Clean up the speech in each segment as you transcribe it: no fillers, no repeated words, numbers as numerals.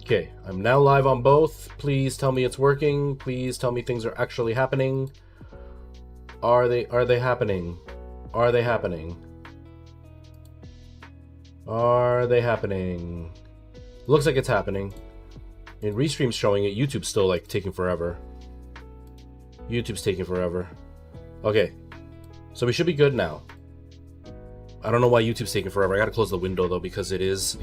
Okay, I'm now live on both. Please tell me it's working. Please tell me things are actually happening. Are they happening? Are they happening? Are they happening? Looks like it's happening. And Restream's showing it. YouTube's still like taking forever. YouTube's taking forever. Okay. So we should be good now. I don't know why YouTube's taking forever. I gotta close the window though because it is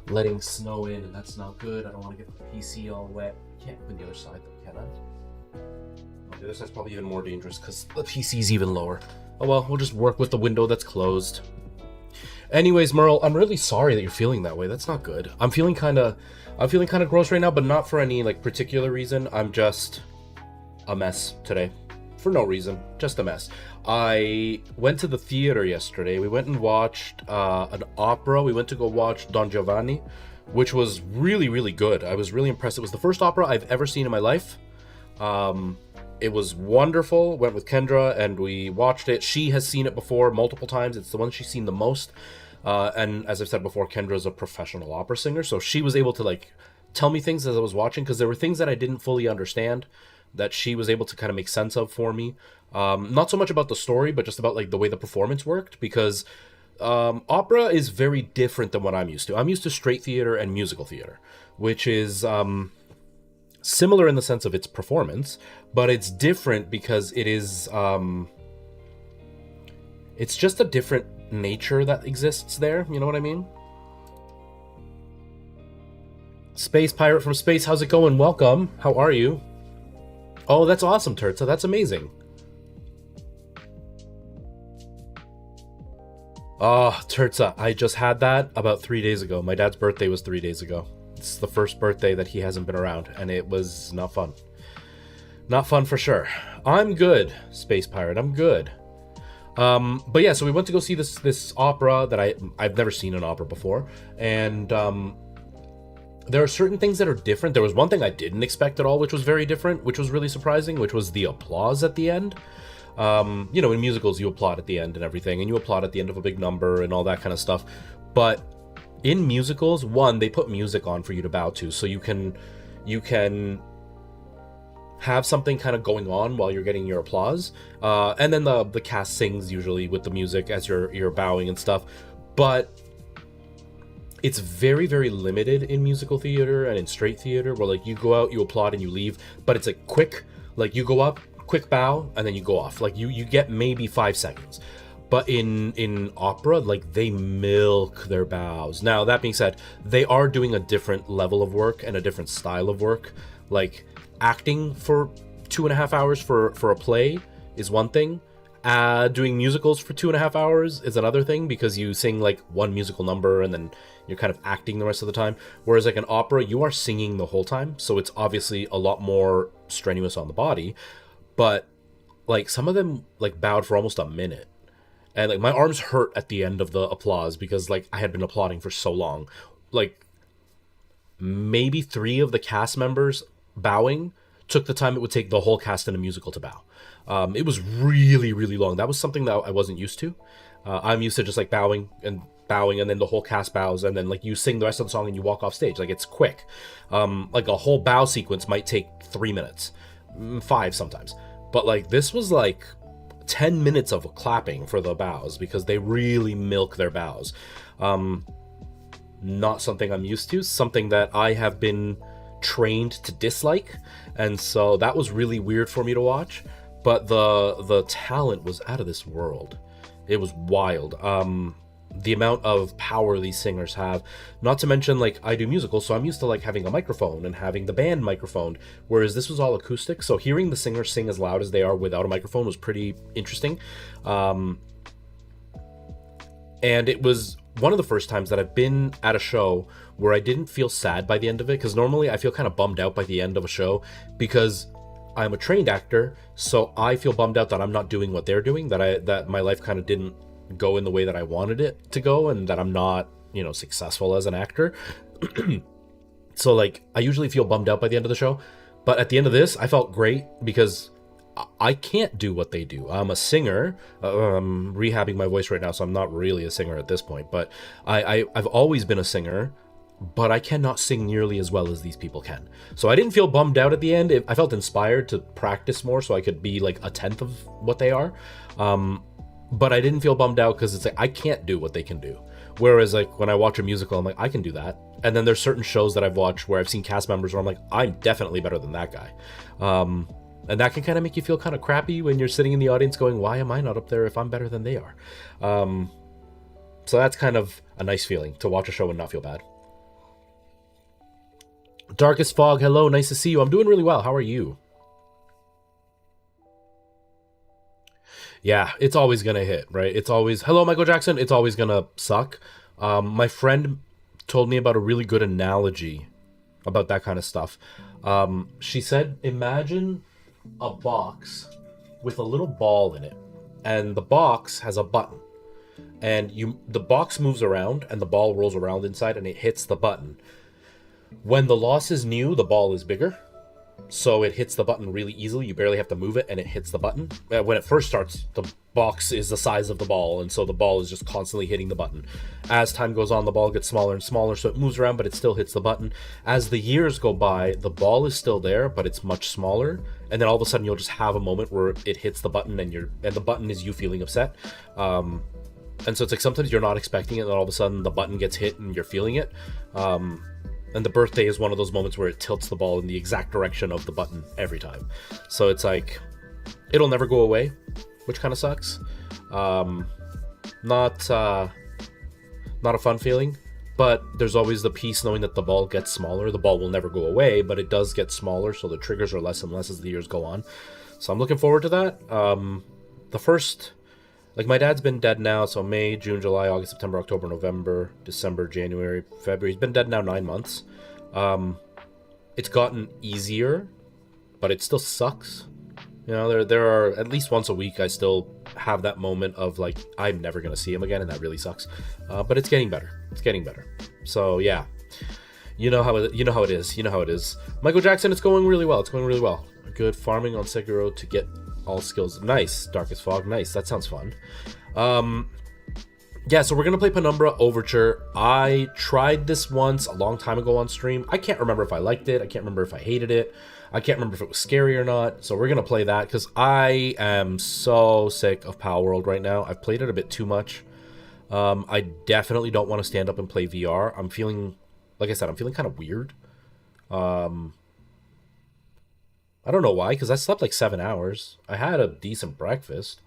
letting snow in and that's not good. I don't want to get the PC all wet. Can't open the other side though, can I? Oh, the other side's probably even more dangerous because the PC's even lower. Oh well, we'll just work with the window that's closed. Anyways, Merle, I'm really sorry that you're feeling that way. That's not good. I'm feeling kind of gross right now, but not for any like particular reason. I'm just a mess today. For no reason, just a mess. I went to the theater yesterday. We went and watched an opera. We went to go watch Don Giovanni, which was really, really good. I was really impressed. It was the first opera I've ever seen in my life. It was wonderful. Went with Kendra and we watched it. She has seen it before multiple times. It's the one she's seen the most. And as I've said before, Kendra's a professional opera singer, so she was able to like tell me things as I was watching because there were things that I didn't fully understand that she was able to kind of make sense of for me. Not so much about the story, but just about like the way the performance worked, because opera is very different than what I'm used to. I'm used to straight theater and musical theater, which is similar in the sense of its performance, but it's different because it is it's just a different nature that exists there, you know what I mean? Space Pirate from Space, how's it going? Welcome. How are you? Oh, that's awesome, Turtsa. That's amazing. Oh, Turtsa, I just had that about 3 days ago. My dad's birthday was 3 days ago. It's the first birthday that he hasn't been around, and it was not fun. Not fun for sure. I'm good, Space Pirate. I'm good. But yeah, so we went to go see this opera that I've never seen an opera before, and there are certain things that are different. There was one thing I didn't expect at all, which was very different, which was really surprising, which was the applause at the end. You know, in musicals, you applaud at the end and everything, and you applaud at the end of a big number and all that kind of stuff. But in musicals, one, they put music on for you to bow to, so you can have something kind of going on while you're getting your applause. And then the cast sings usually with the music as you're bowing and stuff. But it's very, very limited in musical theater and in straight theater, where like you go out, you applaud, and you leave. But it's like quick, like you go up, quick bow, and then you go off. Like you get maybe 5 seconds. But in opera, like they milk their bows. Now that being said, they are doing a different level of work and a different style of work. Like acting for 2.5 hours for a play is one thing. Doing musicals for 2.5 hours is another thing, because you sing like one musical number and then you're kind of acting the rest of the time. Whereas like an opera, you are singing the whole time, so it's obviously a lot more strenuous on the body. But like some of them like bowed for almost a minute, and like my arms hurt at the end of the applause because like I had been applauding for so long. Like maybe 3 of the cast members bowing took the time it would take the whole cast in a musical to bow. It was really, really long. That was something that I wasn't used to. I'm used to just like bowing, and then the whole cast bows, and then like you sing the rest of the song and you walk off stage. Like it's quick. Like a whole bow sequence might take 3 minutes, 5 sometimes. But like this was like 10 minutes of clapping for the bows, because they really milk their bows. Not something I'm used to, something that I have been trained to dislike, and so that was really weird for me to watch. But the talent was out of this world. It was wild. The amount of power these singers have. Not to mention, like, I do musicals, so I'm used to like having a microphone and having the band microphone, whereas this was all acoustic. So hearing the singers sing as loud as they are without a microphone was pretty interesting. And it was one of the first times that I've been at a show where I didn't feel sad by the end of it, because normally I feel kind of bummed out by the end of a show, because I'm a trained actor, so I feel bummed out that I'm not doing what they're doing, that my life kind of didn't go in the way that I wanted it to go, and that I'm not, you know, successful as an actor. So like I usually feel bummed out by the end of the show, but at the end of this I felt great, because I can't do what they do. I'm a singer. I'm rehabbing my voice right now, so I'm not really a singer at this point, but I've always been a singer. but I cannot sing nearly as well as these people can. So I didn't feel bummed out at the end. I felt inspired to practice more so I could be like a tenth of what they are. But I didn't feel bummed out because it's like I can't do what they can do. Whereas like when I watch a musical, I'm like, I can do that. And then there's certain shows that I've watched where I've seen cast members where I'm like, I'm definitely better than that guy. And that can kind of make you feel kind of crappy when you're sitting in the audience going, why am I not up there if I'm better than they are? So that's kind of a nice feeling to watch a show and not feel bad. Darkest Fog, hello, nice to see you. I'm doing really well. How are you? Yeah, it's always gonna hit, right? It's always, hello, Michael Jackson. It's always gonna suck. My friend told me about a really good analogy about that kind of stuff. She said, imagine a box with a little ball in it, and the box has a button, and the box moves around, and the ball rolls around inside, and it hits the button. When the loss is new, the ball is bigger, so it hits the button really easily. You barely have to move it, and it hits the button. When it first starts, the box is the size of the ball, and so the ball is just constantly hitting the button. As time goes on, the ball gets smaller and smaller, so it moves around, but it still hits the button. As the years go by, the ball is still there, but it's much smaller, and then all of a sudden you'll just have a moment where it hits the button, and the button is you feeling upset. And so it's like sometimes you're not expecting it, and then all of a sudden the button gets hit, and you're feeling it. And the birthday is one of those moments where it tilts the ball in the exact direction of the button every time. So it's like, it'll never go away, which kind of sucks. Not a fun feeling, but there's always the peace knowing that the ball gets smaller. The ball will never go away, but it does get smaller, so the triggers are less and less as the years go on. So I'm looking forward to that. The first... Like, my dad's been dead now, so May, June, July, August, September, October, November, December, January, February. He's been dead now 9 months. It's gotten easier, but it still sucks. You know, there are, at least once a week, I still have that moment of, like, I'm never going to see him again, and that really sucks. But it's getting better. It's getting better. So, yeah. You know how it is. You know how it is. Michael Jackson, it's going really well. It's going really well. Good farming on Sekiro to get all skills. Nice. Darkest Fog. Nice. That sounds fun. Yeah, so we're going to play Penumbra Overture. I tried this once a long time ago on stream. I can't remember if I liked it. I can't remember if I hated it. I can't remember if it was scary or not. So we're going to play that because I am so sick of Power World right now. I've played it a bit too much. I definitely don't want to stand up and play VR. I'm feeling, like I said, I'm feeling kind of weird. I don't know why, because I slept like 7 hours. I had a decent breakfast.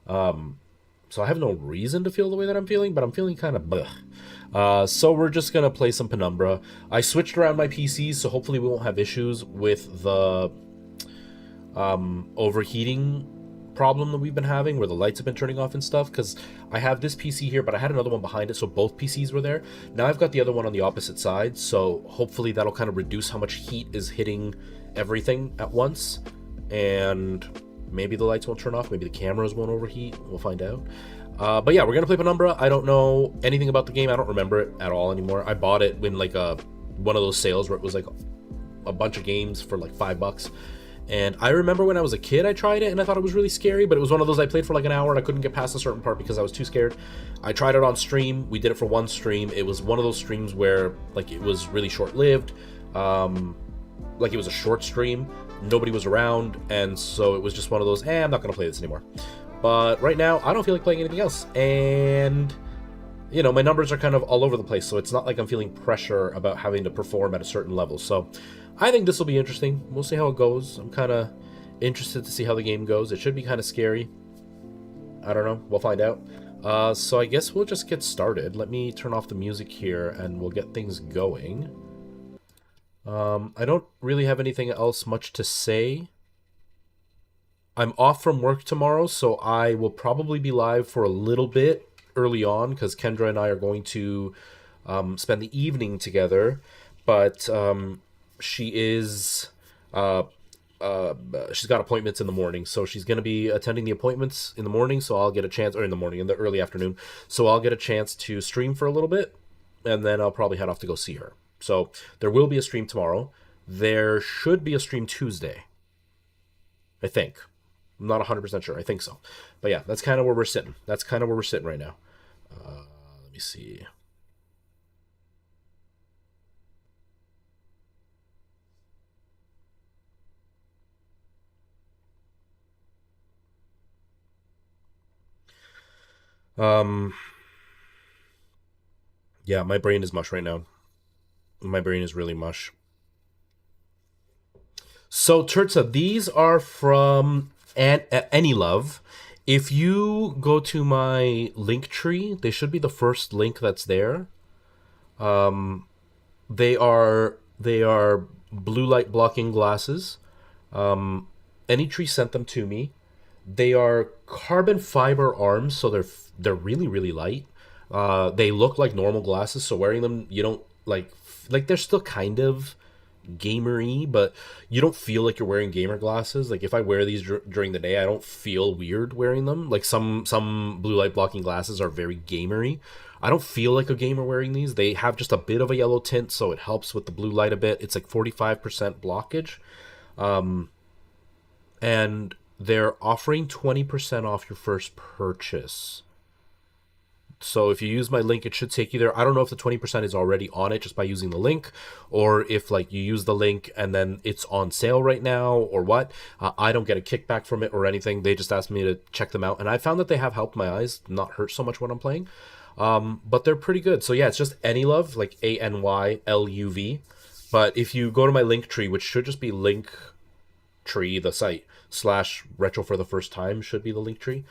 So I have no reason to feel the way that I'm feeling, but I'm feeling kind of bleh. So we're just going to play some Penumbra. I switched around my PCs, so hopefully we won't have issues with the overheating problem that we've been having, where the lights have been turning off and stuff, because I have this PC here, but I had another one behind it, so both PCs were there. Now I've got the other one on the opposite side, so hopefully that'll kind of reduce how much heat is hitting everything at once, and maybe the lights won't turn off, maybe the cameras won't overheat, we'll find out. But yeah, we're gonna play Penumbra. I don't know anything about the game. I don't remember it at all anymore. I bought it when like one of those sales where it was like a bunch of games for like $5, and I remember when I was a kid I tried it and I thought it was really scary, but it was one of those I played for like an hour and I couldn't get past a certain part because I was too scared. I tried it on stream. We did it for one stream. It was one of those streams where like it was really short-lived. Like it was a short stream, nobody was around, and so it was just one of those, I'm not gonna play this anymore. But right now, I don't feel like playing anything else, and you know, my numbers are kind of all over the place, so it's not like I'm feeling pressure about having to perform at a certain level. So I think this will be interesting. We'll see how it goes. I'm kind of interested to see how the game goes. It should be kind of scary. I don't know. We'll find out. So I guess we'll just get started. Let me turn off the music here, and we'll get things going. I don't really have anything else much to say. I'm off from work tomorrow, so I will probably be live for a little bit early on, because Kendra and I are going to spend the evening together, but she is she's got appointments in the morning, so she's going to be attending the appointments in the morning, so I'll get a chance, or in the morning, in the early afternoon, so I'll get a chance to stream for a little bit, and then I'll probably head off to go see her. So there will be a stream tomorrow. There should be a stream Tuesday, I think. I'm not 100% sure. I think so. But yeah, that's kind of where we're sitting. That's kind of where we're sitting right now. Let me see. Yeah, my brain is mush right now. My brain is really mush. So, Turtsa, these are from Any Love. If you go to my link tree, they should be the first link that's there. They are blue light blocking glasses. Any Tree sent them to me. They are carbon fiber arms, so they're really really light. They look like normal glasses, so wearing them you don't like they're still kind of gamery, but you don't feel like you're wearing gamer glasses. Like if I wear these during the day, I don't feel weird wearing them. Like some blue light blocking glasses are very gamery. I don't feel like a gamer wearing these. They have just a bit of a yellow tint, so it helps with the blue light a bit. It's like 45% blockage. And they're offering 20% off your first purchase. So if you use my link, it should take you there. I don't know if the 20% is already on it just by using the link, or if like you use the link and then it's on sale right now, or what. I don't get a kickback from it or anything. They just asked me to check them out, and I found that they have helped my eyes not hurt so much when I'm playing. But they're pretty good. So yeah, it's just Anyluv, like ANYLUV. But if you go to my link tree, which should just be link tree, the site / retro for the first time should be the link tree.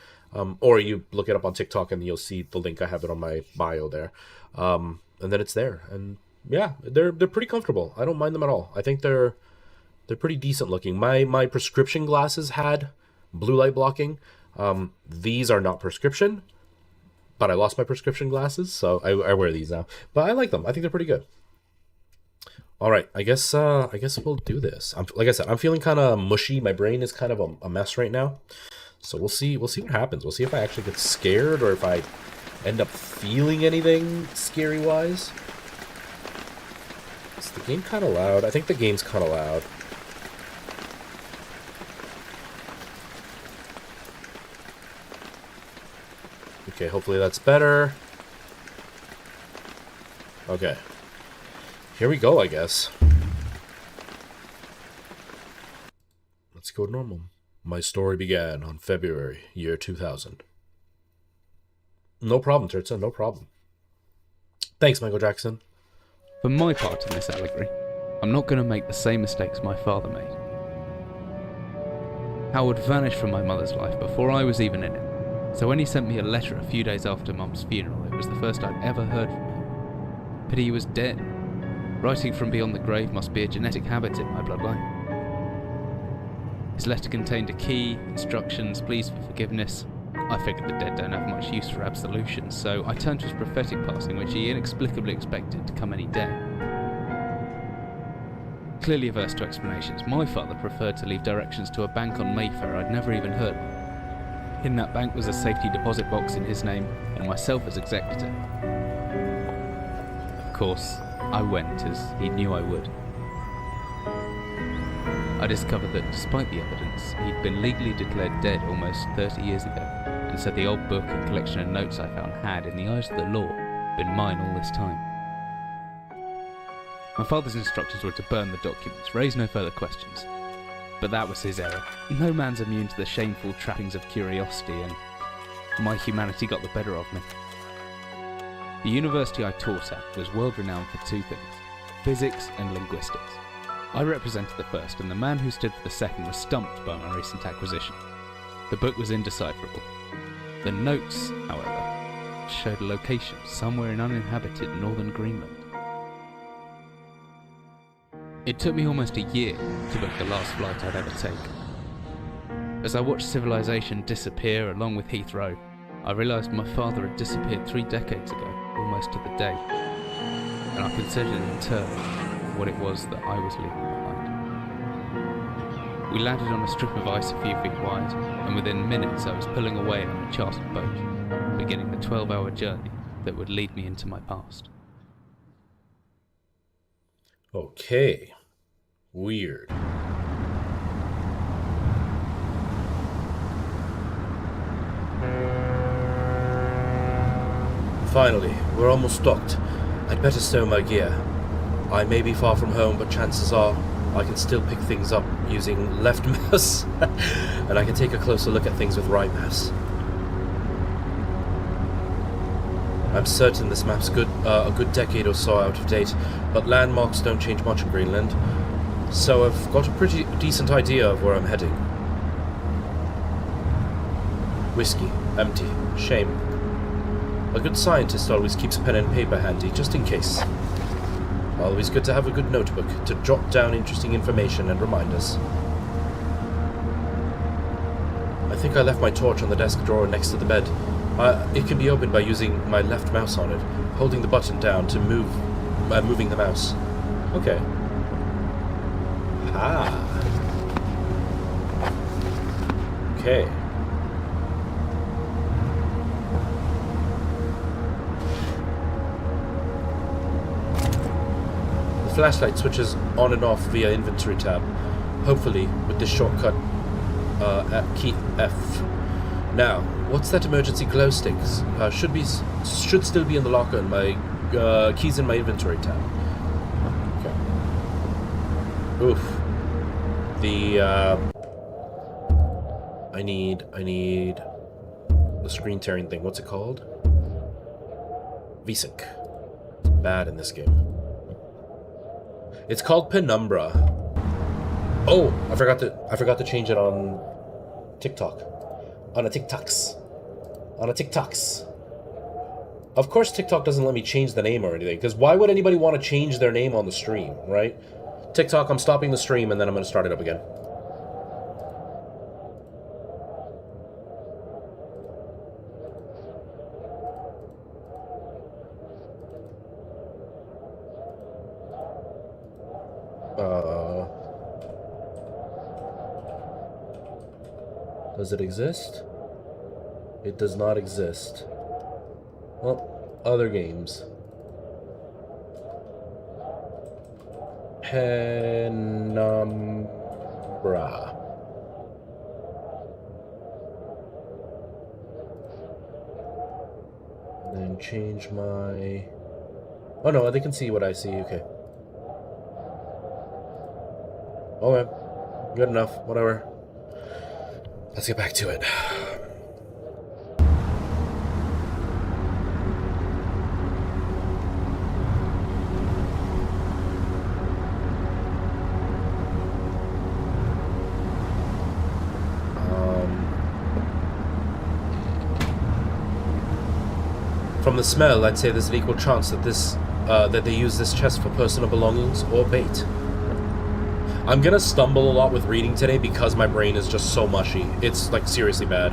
Or you look it up on TikTok and you'll see the link. I have it on my bio there. And then it's there. And yeah, they're pretty comfortable. I don't mind them at all. I think they're pretty decent looking. My prescription glasses had blue light blocking. These are not prescription, but I lost my prescription glasses, so I wear these now. But I like them. I think they're pretty good. All right, I guess we'll do this. Like I said, I'm feeling kind of mushy. My brain is kind of a mess right now. So we'll see what happens. We'll see if I actually get scared or if I end up feeling anything scary-wise. Is the game kind of loud? I think the game's kind of loud. Okay, hopefully that's better. Okay. Here we go, I guess. Let's go normal. My story began on February, year 2000. No problem, Turtsa, no problem. Thanks, Michael Jackson. For my part in this allegory, I'm not going to make the same mistakes my father made. Howard vanished from my mother's life before I was even in it, so when he sent me a letter a few days after Mum's funeral, it was the first I'd ever heard from him. Pity he was dead. Writing from beyond the grave must be a genetic habit in my bloodline. His letter contained a key, instructions, pleas for forgiveness. I figured the dead don't have much use for absolution, so I turned to his prophetic passing, which he inexplicably expected to come any day. Clearly averse to explanations, my father preferred to leave directions to a bank on Mayfair I'd never even heard of. In that bank was a safety deposit box in his name, and myself as executor. Of course, I went, as he knew I would. I discovered that despite the evidence, he'd been legally declared dead almost 30 years ago, and so the old book and collection of notes I found had, in the eyes of the law, been mine all this time. My father's instructions were to burn the documents, raise no further questions. But that was his error. No man's immune to the shameful trappings of curiosity, and my humanity got the better of me. The university I taught at was world renowned for two things: physics and linguistics. I represented the first, and the man who stood for the second was stumped by my recent acquisition. The book was indecipherable. The notes, however, showed a location somewhere in uninhabited northern Greenland. It took me almost a year to book the last flight I'd ever take. As I watched civilization disappear along with Heathrow, I realised my father had disappeared 3 decades ago, almost to the day, and I considered in turn what it was that I was leaving behind. We landed on a strip of ice a few feet wide, and within minutes I was pulling away on a chartered boat, beginning the 12-hour journey that would lead me into my past. Okay. Weird. Finally, we're almost docked. I'd better stow my gear. I may be far from home, but chances are I can still pick things up using left mouse, and I can take a closer look at things with right mouse. I'm certain this map's a good decade or so out of date, but landmarks don't change much in Greenland, so I've got a pretty decent idea of where I'm heading. Whiskey. Empty. Shame. A good scientist always keeps pen and paper handy, just in case. Always good to have a good notebook to jot down interesting information and reminders. I think I left my torch on the desk drawer next to the bed. It can be opened by using my left mouse on it, holding the button down to moving the mouse. Okay. Ah. Okay. The flashlight switches on and off via inventory tab, hopefully with this shortcut key F. Now, what's that emergency glow stick? Should still be in the locker and my keys in my inventory tab. Okay. Oof. I need the screen tearing thing. What's it called? VSync. It's bad in this game. It's called Penumbra. Oh, I forgot to change it on TikTok. On a TikToks. Of course TikTok doesn't let me change the name or anything, because why would anybody want to change their name on the stream, right? TikTok, I'm stopping the stream and then I'm going to start it up again. Does it exist? It does not exist. Well, other games. Penumbra. Then change my... Oh no, they can see what I see, okay. Okay, good enough, whatever. Let's get back to it. From the smell, I'd say there's an equal chance that that they use this chest for personal belongings or bait. I'm gonna stumble a lot with reading today because my brain is just so mushy. It's, like, seriously bad.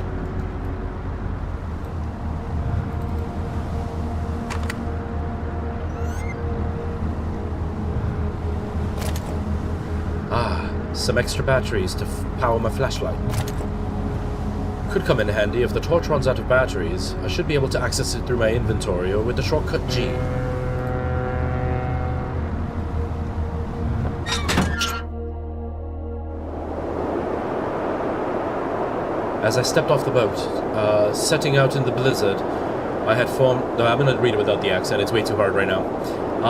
Ah, some extra batteries to power my flashlight. Could come in handy if the torch runs out of batteries. I should be able to access it through my inventory or with the shortcut G. As I stepped off the boat, setting out in the blizzard, I had formed... No, I'm going to read it without the accent, it's way too hard right now.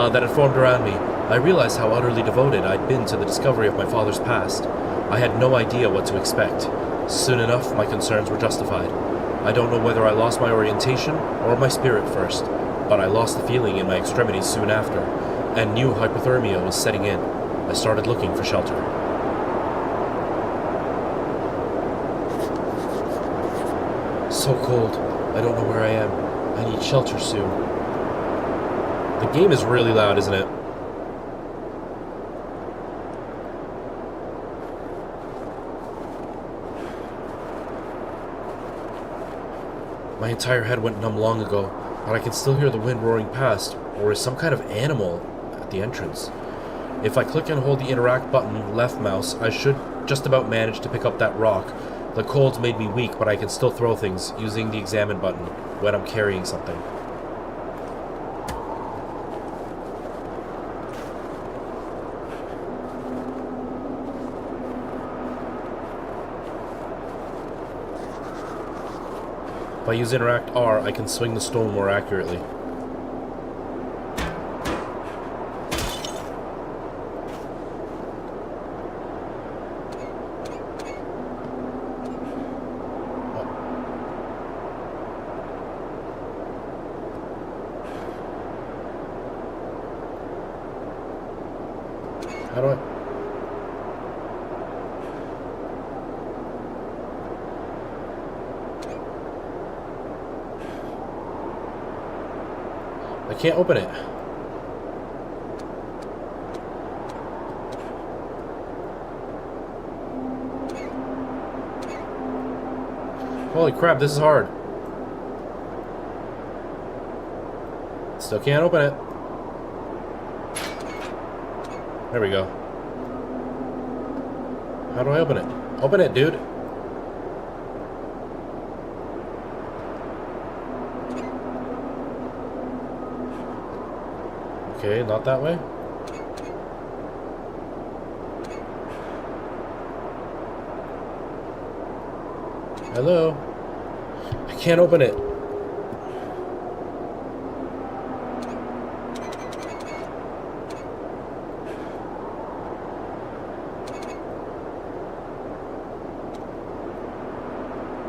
That had formed around me. I realized how utterly devoted I'd been to the discovery of my father's past. I had no idea what to expect. Soon enough, my concerns were justified. I don't know whether I lost my orientation or my spirit first, but I lost the feeling in my extremities soon after, and knew hypothermia was setting in. I started looking for shelter. So cold. I don't know where I am. I need shelter soon. The game is really loud, isn't it? My entire head went numb long ago, but I can still hear the wind roaring past, or is some kind of animal at the entrance. If I click and hold the interact button, left mouse, I should just about manage to pick up that rock. The cold's made me weak, but I can still throw things using the examine button when I'm carrying something. If I use interact R, I can swing the stone more accurately. How do I... I can't open it. Holy crap, this is hard. Still can't open it. There we go. How do I open it? Open it, dude. Okay, not that way. Hello? I can't open it.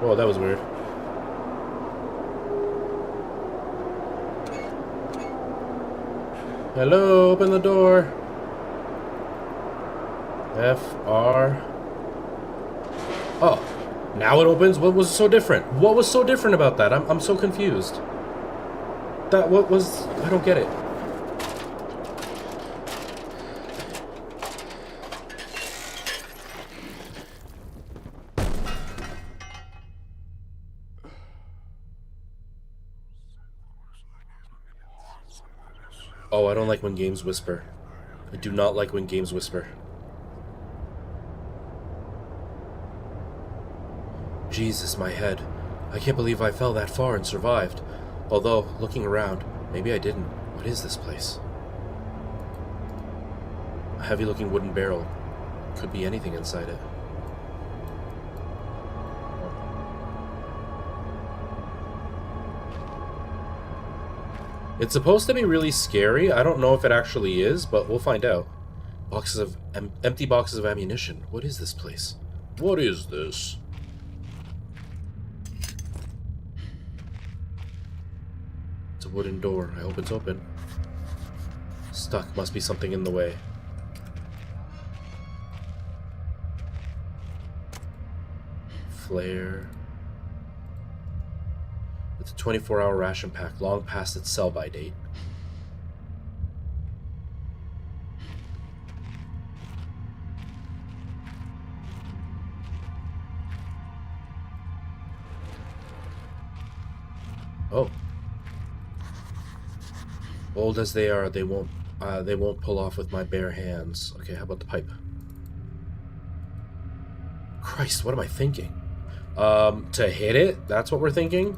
Whoa, that was weird. Hello, open the door. F, R. Oh, now it opens? What was so different? What was so different about that? I'm so confused. What was... I don't get it. Oh, I don't like when games whisper. I do not like when games whisper. Jesus, my head. I can't believe I fell that far and survived. Although, looking around, maybe I didn't. What is this place? A heavy-looking wooden barrel. Could be anything inside it. It's supposed to be really scary. I don't know if it actually is, but we'll find out. Boxes of empty boxes of ammunition. What is this place? What is this? It's a wooden door. I hope it's open. Stuck. Must be something in the way. Flare. It's a 24-hour ration pack, long past its sell-by date. Oh. Old as they are, they won't pull off with my bare hands. Okay, how about the pipe? Christ, what am I thinking? To hit it? That's what we're thinking?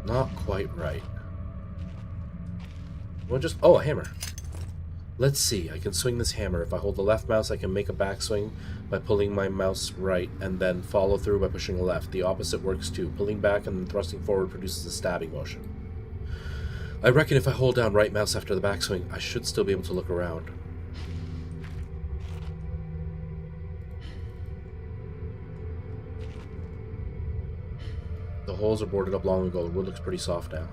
Not quite right. We'll just... Oh, a hammer. Let's see. I can swing this hammer. If I hold the left mouse, I can make a backswing by pulling my mouse right and then follow through by pushing left. The opposite works too. Pulling back and then thrusting forward produces a stabbing motion. I reckon if I hold down right mouse after the backswing, I should still be able to look around. The holes are boarded up long ago. The wood looks pretty soft now.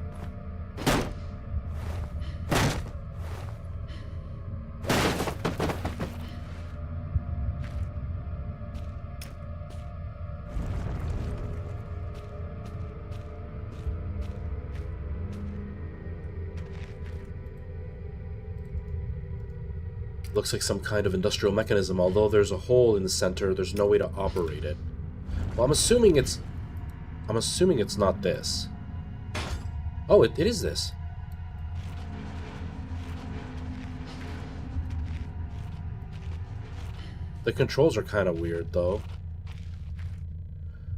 Looks like some kind of industrial mechanism. Although there's a hole in the center, there's no way to operate it. Well, I'm assuming it's not this. Oh, it is this. The controls are kind of weird, though.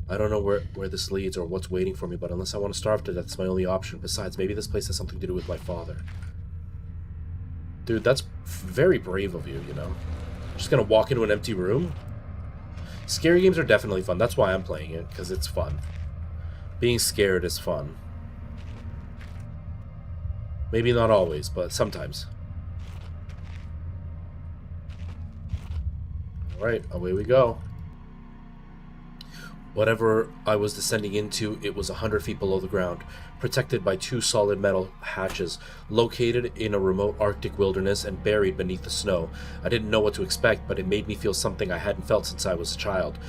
I don't know where this leads or what's waiting for me, but unless I want to starve to death, that's my only option. Besides, maybe this place has something to do with my father. Dude, that's very brave of you, you know. Just gonna walk into an empty room? Scary games are definitely fun. That's why I'm playing it, because it's fun. Being scared is fun. Maybe not always, but sometimes. Alright, away we go. Whatever I was descending into, it was 100 feet below the ground, protected by 2 solid metal hatches, located in a remote Arctic wilderness and buried beneath the snow. I didn't know what to expect, but it made me feel something I hadn't felt since I was a child.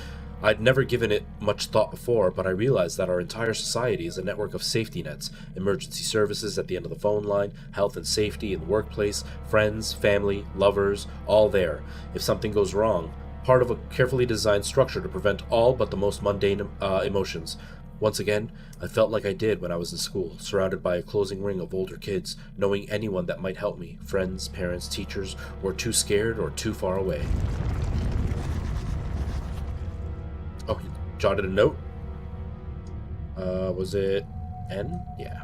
I'd never given it much thought before, but I realized that our entire society is a network of safety nets, emergency services at the end of the phone line, health and safety in the workplace, friends, family, lovers, all there. If something goes wrong, part of a carefully designed structure to prevent all but the most mundane emotions. Once again, I felt like I did when I was in school, surrounded by a closing ring of older kids, knowing anyone that might help me, friends, parents, teachers, were too scared or too far away. Oh, he jotted a note. Was it N? Yeah.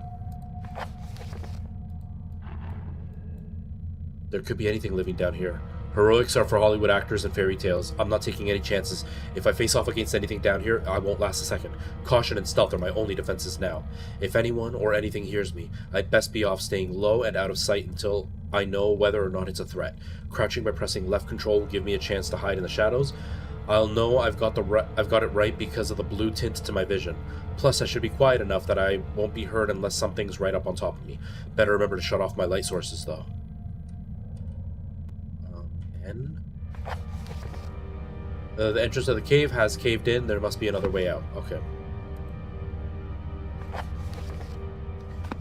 There could be anything living down here. Heroics are for Hollywood actors and fairy tales. I'm not taking any chances. If I face off against anything down here, I won't last a second. Caution and stealth are my only defenses now. If anyone or anything hears me, I'd best be off staying low and out of sight until I know whether or not it's a threat. Crouching by pressing left control will give me a chance to hide in the shadows. I'll know I've got it right because of the blue tint to my vision. Plus, I should be quiet enough that I won't be heard unless something's right up on top of me. Better remember to shut off my light sources, though. N? The entrance of the cave has caved in. There must be another way out. Okay.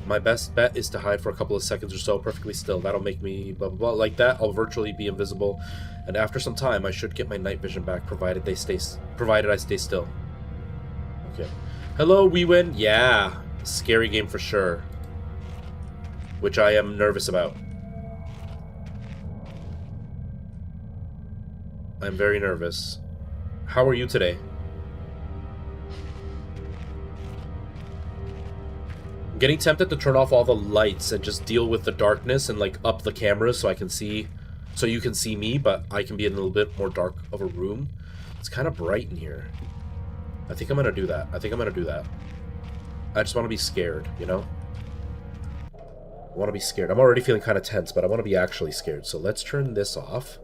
My best bet is to hide for a couple of seconds or so, perfectly still. That'll make me blah blah blah. Like that, I'll virtually be invisible, and after some time, I should get my night vision back, provided I stay still. Okay. Hello, we win. Yeah, scary game for sure. Which I am nervous about. I'm very nervous. How are you today? I'm getting tempted to turn off all the lights and just deal with the darkness and like up the camera so I can see, so you can see me, but I can be in a little bit more dark of a room. It's kind of bright in here. I think I'm gonna do that. I just want to be scared, you know? I want to be scared. I'm already feeling kind of tense, but I want to be actually scared. So let's turn this off.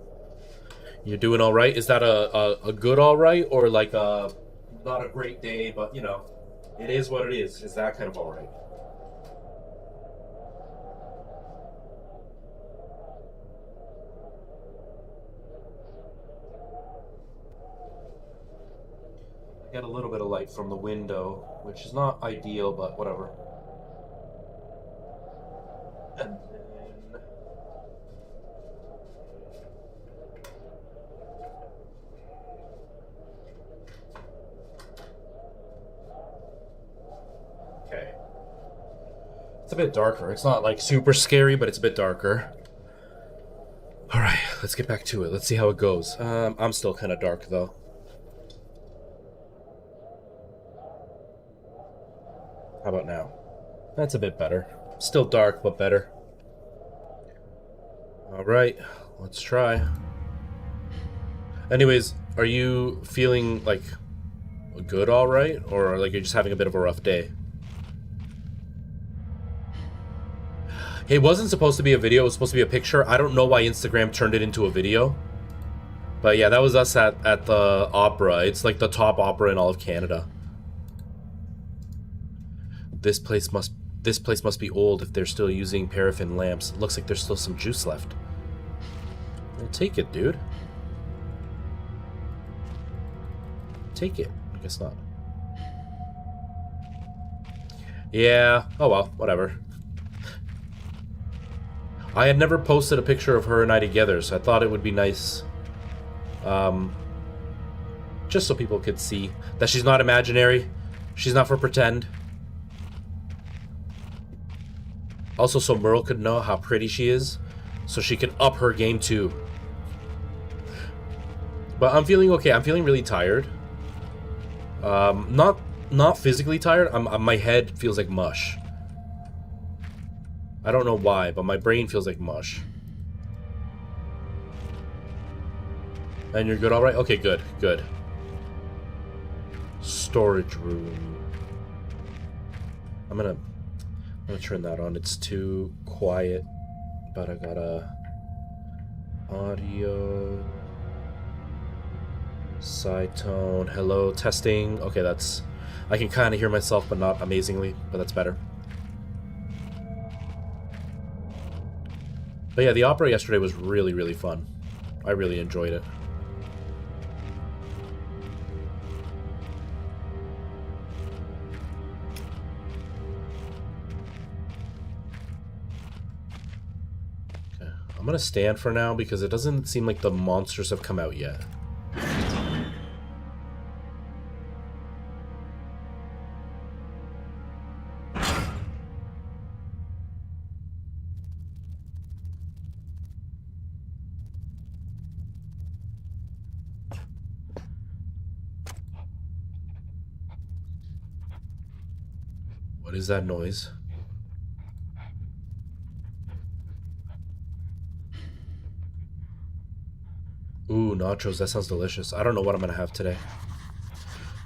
You're doing all right? Is that a good all right, or like a not a great day, but you know, it is what it is. Is that kind of all right? I get a little bit of light from the window, which is not ideal, but whatever. And then... Okay. It's a bit darker. It's not like super scary, but it's a bit darker. Alright, let's get back to it. Let's see how it goes. I'm still kind of dark, though. How about now? That's a bit better. Still dark, but better. Alright, let's try. Anyways, are you feeling, like, good alright? Or, like, you're just having a bit of a rough day? It wasn't supposed to be a video, it was supposed to be a picture. I don't know why Instagram turned it into a video. But yeah, that was us at the opera. It's like the top opera in all of Canada. This place must be old if they're still using paraffin lamps. It looks like there's still some juice left. Well, take it, dude. Take it. I guess not. Yeah. Oh well, whatever. I had never posted a picture of her and I together, so I thought it would be nice. Just so people could see that she's not imaginary. She's not for pretend. Also, so Merle could know how pretty she is, so she can up her game too. But I'm feeling okay. I'm feeling really tired. Not physically tired. My head feels like mush. I don't know why, but my brain feels like mush. And you're good, all right? Okay, good, good. Storage room. I'm gonna turn that on. It's too quiet, but I got a audio. Side tone. Hello, testing. Okay, that's... I can kind of hear myself, but not amazingly, but that's better. But yeah, the opera yesterday was really, really fun. I really enjoyed it. Okay. I'm gonna stand for now because it doesn't seem like the monsters have come out yet. What is that noise? Ooh, nachos, that sounds delicious. I don't know what I'm gonna have today.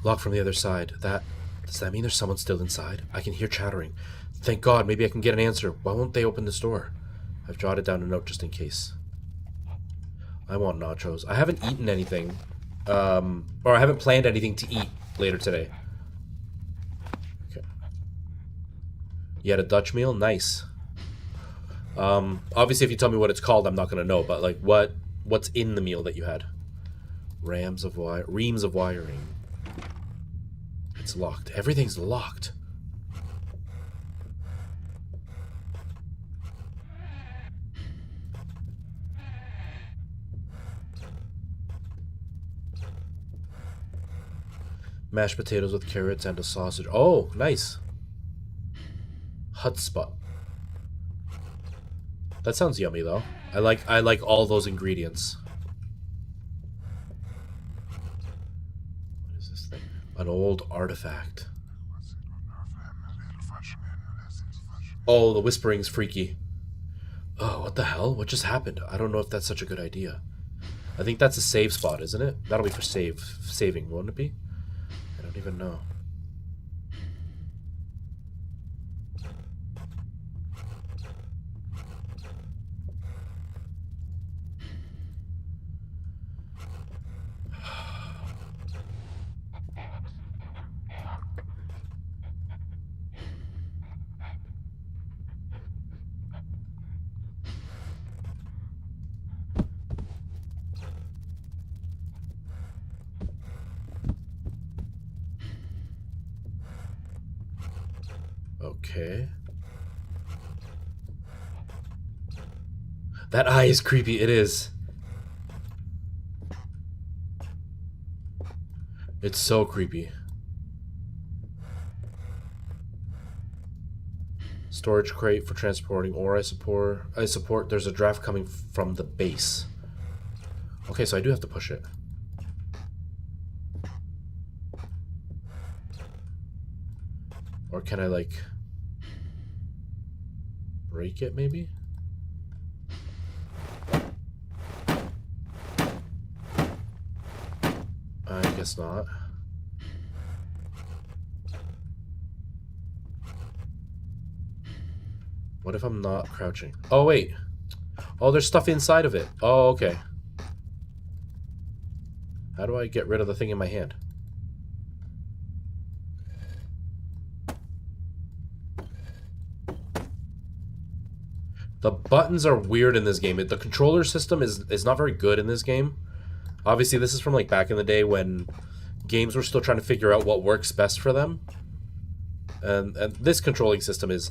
Locked from the other side. Does that mean there's someone still inside? I can hear chattering. Thank God, maybe I can get an answer. Why won't they open this door? I've jotted down a note just in case. I want nachos. I haven't eaten anything. Or I haven't planned anything to eat later today. Okay. You had a Dutch meal? Nice. Obviously if you tell me what it's called, I'm not gonna know, but like what's in the meal that you had? Reams of wiring. It's locked. Everything's locked. Mashed potatoes with carrots and a sausage. Oh, nice. Hut spot. That sounds yummy though. I like all those ingredients. What is this thing? An old artifact. Oh, the whispering's freaky. Oh, what the hell? What just happened? I don't know if that's such a good idea. I think that's a save spot, isn't it? That'll be for saving, won't it be? I don't even know. Okay. That eye is creepy. It is. It's so creepy. Storage crate for transporting ore. I support. There's a draft coming from the base. Okay, so I do have to push it. Or can I, like, break it, maybe? I guess not. What if I'm not crouching? Oh, wait. Oh, there's stuff inside of it. Oh, okay. How do I get rid of the thing in my hand? The buttons are weird in this game. The controller system is not very good in this game. Obviously, this is from like back in the day when games were still trying to figure out what works best for them. And this controlling system it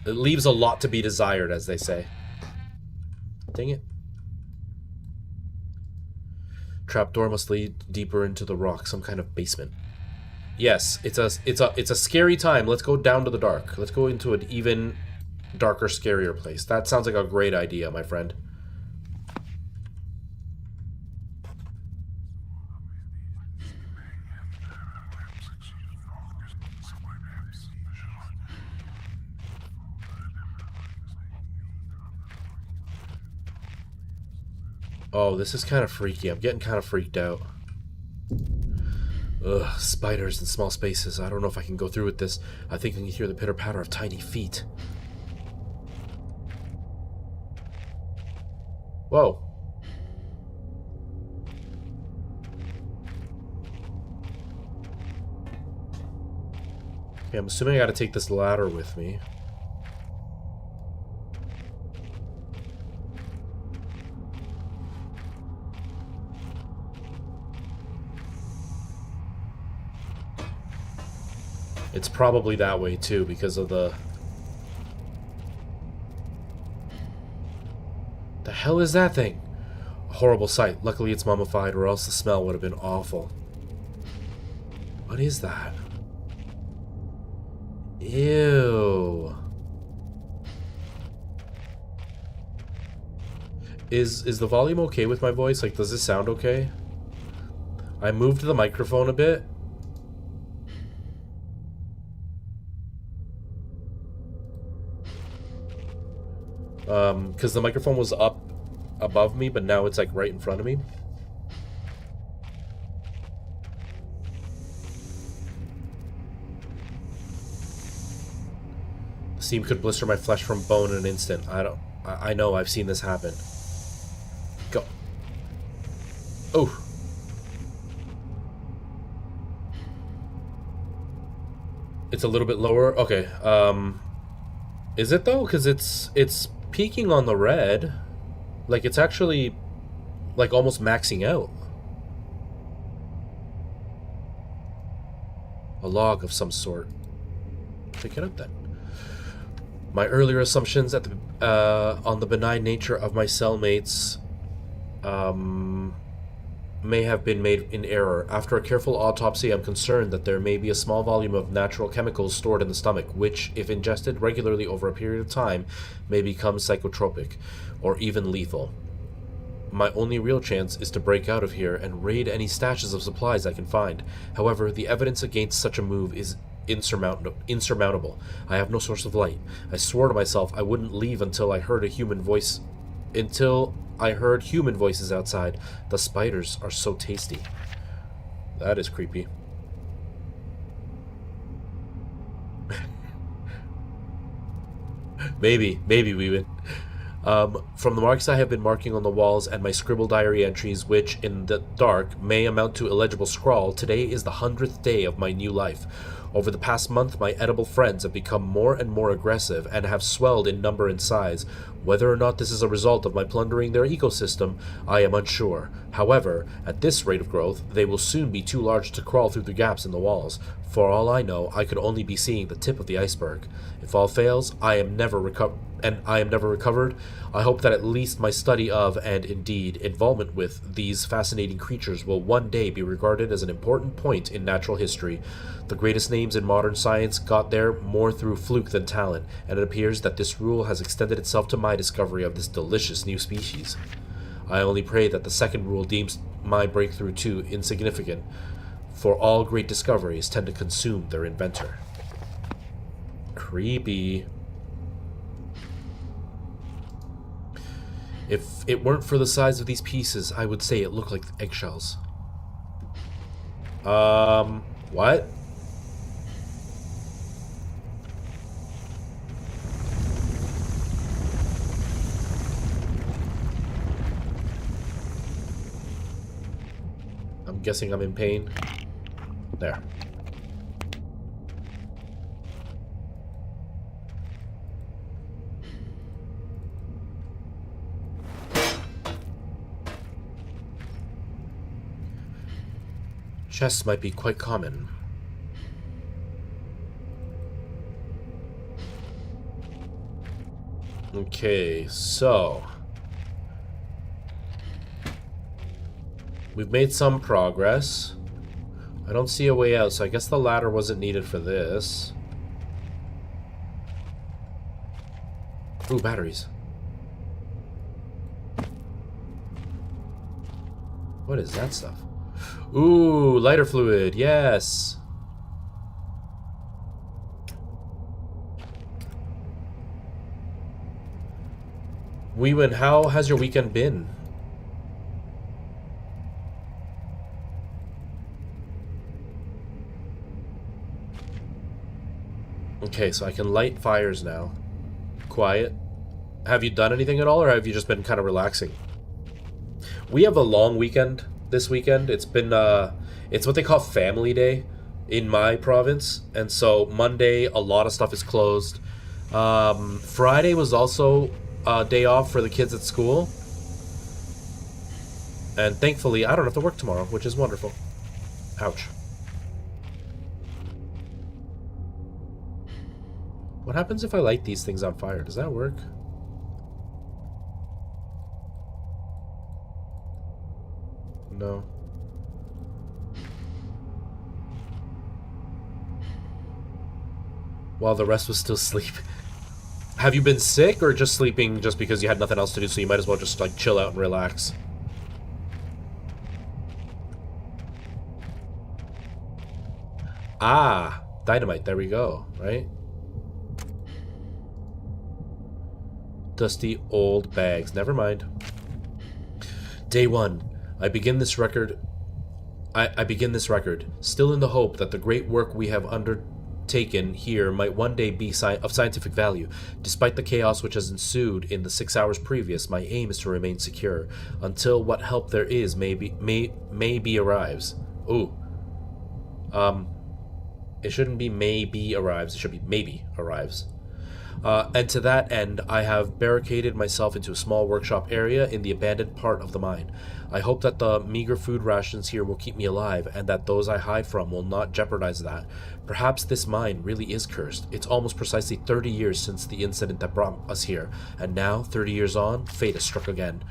leaves a lot to be desired, as they say. Dang it. Trapdoor must lead deeper into the rock, some kind of basement. Yes, it's a scary time. Let's go down to the dark. Let's go into an even darker, scarier place. That sounds like a great idea, my friend. Oh, this is kind of freaky. I'm getting kind of freaked out. Ugh, spiders in small spaces. I don't know if I can go through with this. I think I can hear the pitter-patter of tiny feet. Whoa. Okay, I'm assuming I gotta take this ladder with me. It's probably that way too because of the hell is that thing? A horrible sight. Luckily it's mummified or else the smell would have been awful. What is that? Ew. Is the volume okay with my voice? Like, does this sound okay? I moved the microphone a bit. Because the microphone was up above me, but now it's like right in front of me. The steam could blister my flesh from bone in an instant. I know, I've seen this happen. Go. Oh. It's a little bit lower. Okay. Is it though? Because it's peaking on the red. Like, it's actually like almost maxing out. A log of some sort. Check it out then. My earlier assumptions at the on the benign nature of my cellmates may have been made in error. After a careful autopsy, I'm concerned that there may be a small volume of natural chemicals stored in the stomach, which, if ingested regularly over a period of time, may become psychotropic, or even lethal. My only real chance is to break out of here and raid any stashes of supplies I can find. However, the evidence against such a move is insurmountable. I have no source of light. I swore to myself I wouldn't leave until I heard human voices outside. The spiders are so tasty. That is creepy. Maybe we win. From the marks I have been marking on the walls and my scribble diary entries, which, in the dark, may amount to illegible scrawl, today is the 100th day of my new life. Over the past month, my edible friends have become more and more aggressive and have swelled in number and size. Whether or not this is a result of my plundering their ecosystem, I am unsure. However, at this rate of growth, they will soon be too large to crawl through the gaps in the walls. For all I know, I could only be seeing the tip of the iceberg. If all fails, I am never recovered. I hope that at least my study of, and indeed involvement with, these fascinating creatures will one day be regarded as an important point in natural history. The greatest names in modern science got there more through fluke than talent, and it appears that this rule has extended itself to my discovery of this delicious new species. I only pray that the second rule deems my breakthrough too insignificant, for all great discoveries tend to consume their inventor. Creepy. If it weren't for the size of these pieces, I would say it looked like eggshells. What? I'm guessing I'm in pain. There. Chests might be quite common. Okay, so we've made some progress. I don't see a way out, so I guess the ladder wasn't needed for this. Ooh, batteries. What is that stuff? Ooh, lighter fluid, yes. Weewin, how has your weekend been? Okay, so I can light fires now. Quiet. Have you done anything at all, or have you just been kind of relaxing? We have a long weekend this weekend. It's been, it's what they call Family Day in my province, and so Monday a lot of stuff is closed. Friday was also a day off for the kids at school, and thankfully I don't have to work tomorrow, which is wonderful. Ouch. What happens if I light these things on fire? Does that work? No. While the rest was still asleep. Have you been sick or just sleeping just because you had nothing else to do, so you might as well just like chill out and relax? Ah, dynamite, there we go, right? Dusty old bags, never mind. Day 1. I begin this record, still in the hope that the great work we have undertaken here might one day be of scientific value. Despite the chaos which has ensued in the 6 hours previous, my aim is to remain secure until what help there is maybe arrives. Ooh. It shouldn't be maybe arrives, it should be maybe arrives. And to that end, I have barricaded myself into a small workshop area in the abandoned part of the mine. I hope that the meager food rations here will keep me alive, and that those I hide from will not jeopardize that. Perhaps this mine really is cursed. It's almost precisely 30 years since the incident that brought us here, and now, 30 years on, fate has struck again.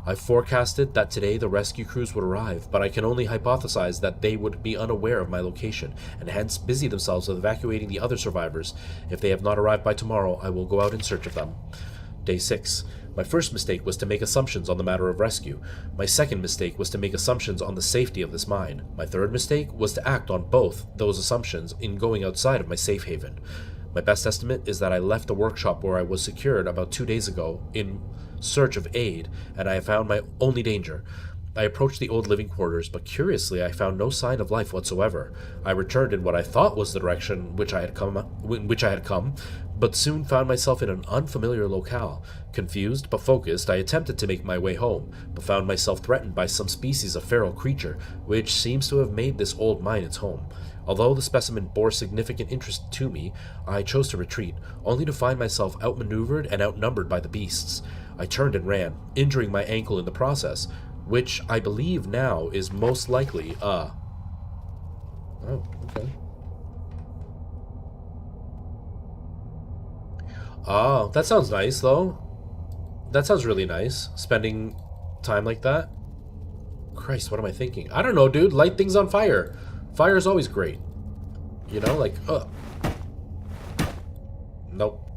I forecasted that today the rescue crews would arrive, but I can only hypothesize that they would be unaware of my location, and hence busy themselves with evacuating the other survivors. If they have not arrived by tomorrow, I will go out in search of them. Day 6. My first mistake was to make assumptions on the matter of rescue. My second mistake was to make assumptions on the safety of this mine. My third mistake was to act on both those assumptions in going outside of my safe haven. My best estimate is that I left the workshop where I was secured about 2 days ago in search of aid, and I have found my only danger. I approached the old living quarters, but curiously I found no sign of life whatsoever. I returned in what I thought was the direction which I had come, but soon found myself in an unfamiliar locale. Confused but focused, I attempted to make my way home, but found myself threatened by some species of feral creature, which seems to have made this old mine its home. Although the specimen bore significant interest to me, I chose to retreat, only to find myself outmaneuvered and outnumbered by the beasts. I turned and ran, injuring my ankle in the process, which I believe now is most likely Oh, okay. Oh, that sounds nice, though. That sounds really nice, spending time like that. Christ, what am I thinking? I don't know, dude. Light things on fire. Fire is always great. You know, like, Nope.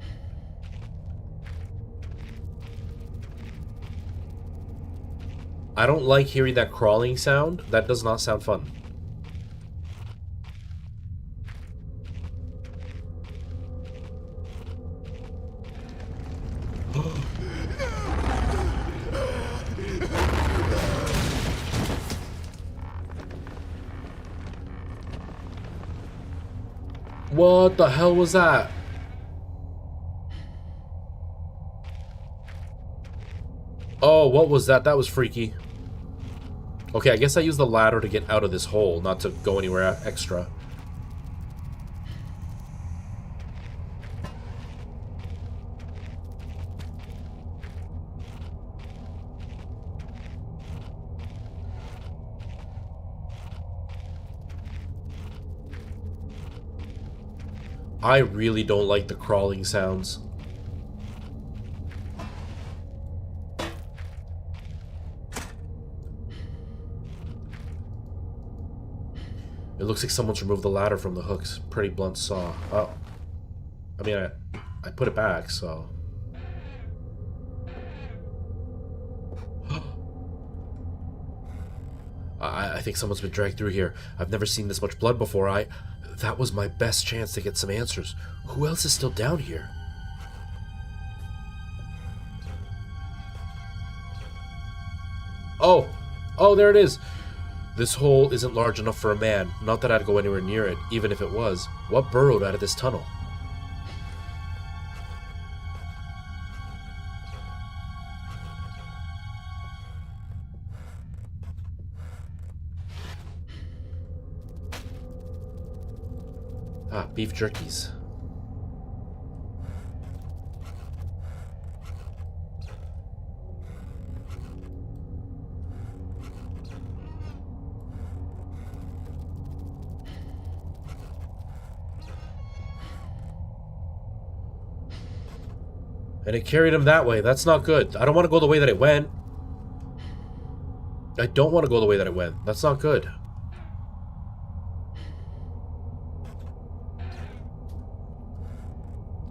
I don't like hearing that crawling sound. That does not sound fun. What the hell was that? Oh, what was that? That was freaky. Okay, I guess I used the ladder to get out of this hole, not to go anywhere extra. I really don't like the crawling sounds. It looks like someone's removed the ladder from the hooks. Pretty blunt saw. Oh. I mean, I put it back, so... I think someone's been dragged through here. I've never seen this much blood before. That was my best chance to get some answers. Who else is still down here? Oh! Oh, there it is! This hole isn't large enough for a man. Not that I'd go anywhere near it, even if it was. What burrowed out of this tunnel? Ah, beef jerkies. And it carried him that way. That's not good. I don't want to go the way that it went. I don't want to go the way that it went. That's not good.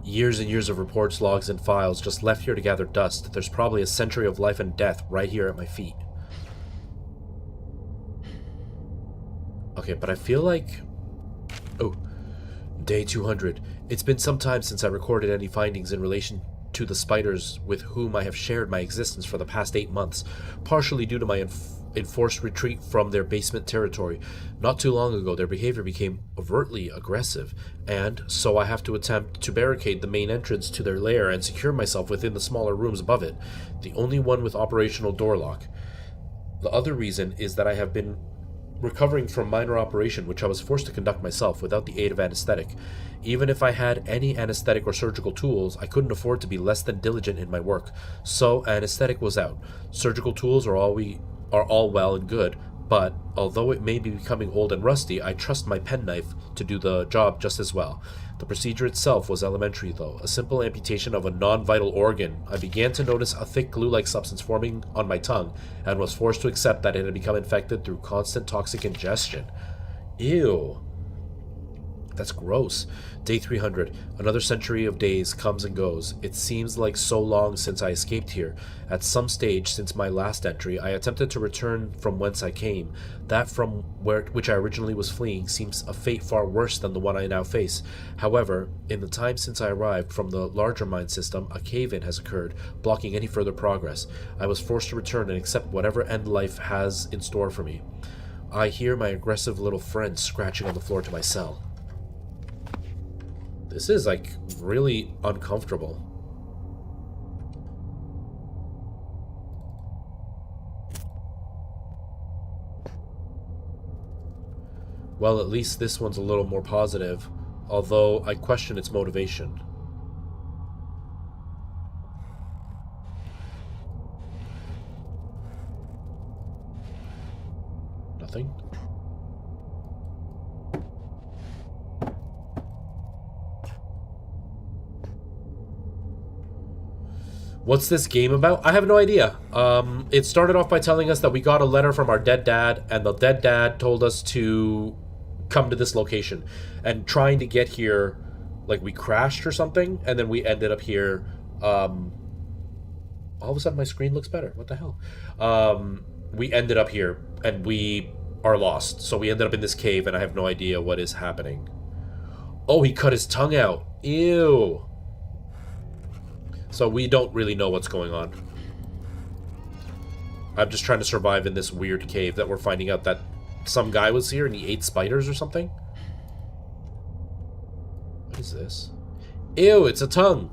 Years and years of reports, logs, and files just left here to gather dust. There's probably a century of life and death right here at my feet. Okay, but I feel like... Oh, day 200. It's been some time since I recorded any findings in relation to the spiders with whom I have shared my existence for the past 8 months, partially due to my enforced retreat from their basement territory. Not too long ago, their behavior became overtly aggressive, and so I have to attempt to barricade the main entrance to their lair and secure myself within the smaller rooms above it, the only one with operational door lock. The other reason is that I have been recovering from minor operation which I was forced to conduct myself without the aid of anesthetic. Even if I had any anesthetic or surgical tools, I couldn't afford to be less than diligent in my work, so anesthetic was out. Surgical tools are all well and good, but although it may be becoming old and rusty, I trust my penknife to do the job just as well. The procedure itself was elementary, though, a simple amputation of a non-vital organ. I began to notice a thick glue-like substance forming on my tongue, and was forced to accept that it had become infected through constant toxic ingestion. Ew. That's gross. Day 300. Another century of days comes and goes. It seems like so long since I escaped here. At some stage since my last entry, I attempted to return from whence I came. That from which I originally was fleeing seems a fate far worse than the one I now face. However, in the time since I arrived from the larger mine system, a cave-in has occurred, blocking any further progress. I was forced to return and accept whatever end life has in store for me. I hear my aggressive little friend scratching on the floor to my cell. This is, like, really uncomfortable. Well, at least this one's a little more positive, although I question its motivation. Nothing? What's this game about? I have no idea. It started off by telling us that we got a letter from our dead dad, and the dead dad told us to come to this location. And trying to get here, like, we crashed or something, and then we ended up here. All of a sudden my screen looks better. What the hell? We ended up here, and we are lost. So we ended up in this cave, and I have no idea what is happening. Oh, he cut his tongue out. Ew. So we don't really know what's going on. I'm just trying to survive in this weird cave that we're finding out that some guy was here and he ate spiders or something. What is this? Ew, it's a tongue.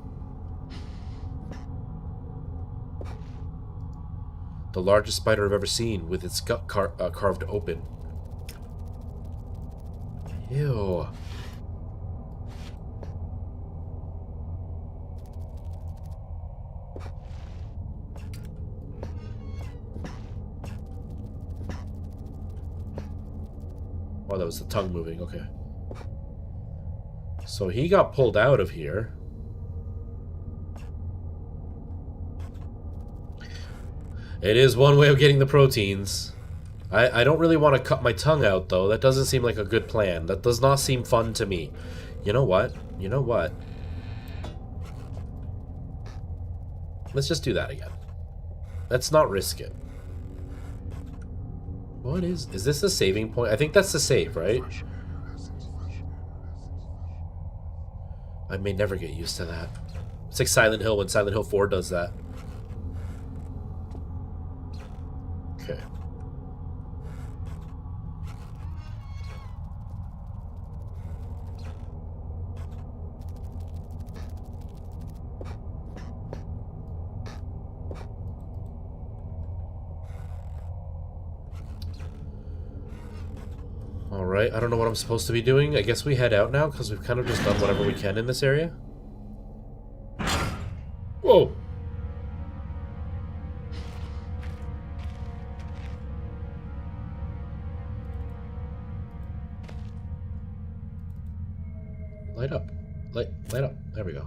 The largest spider I've ever seen, with its gut carved open. Ew. Oh, that was the tongue moving, okay. So he got pulled out of here. It is one way of getting the proteins. I don't really want to cut my tongue out, though. That doesn't seem like a good plan. That does not seem fun to me. You know what? You know what? Let's just do that again. Let's not risk it. What is this a saving point? I think that's the save, right? I may never get used to that. It's like Silent Hill when Silent Hill 4 does that. Okay. Alright, I don't know what I'm supposed to be doing. I guess we head out now, because we've kind of just done whatever we can in this area. Whoa! Light up. Light up. There we go.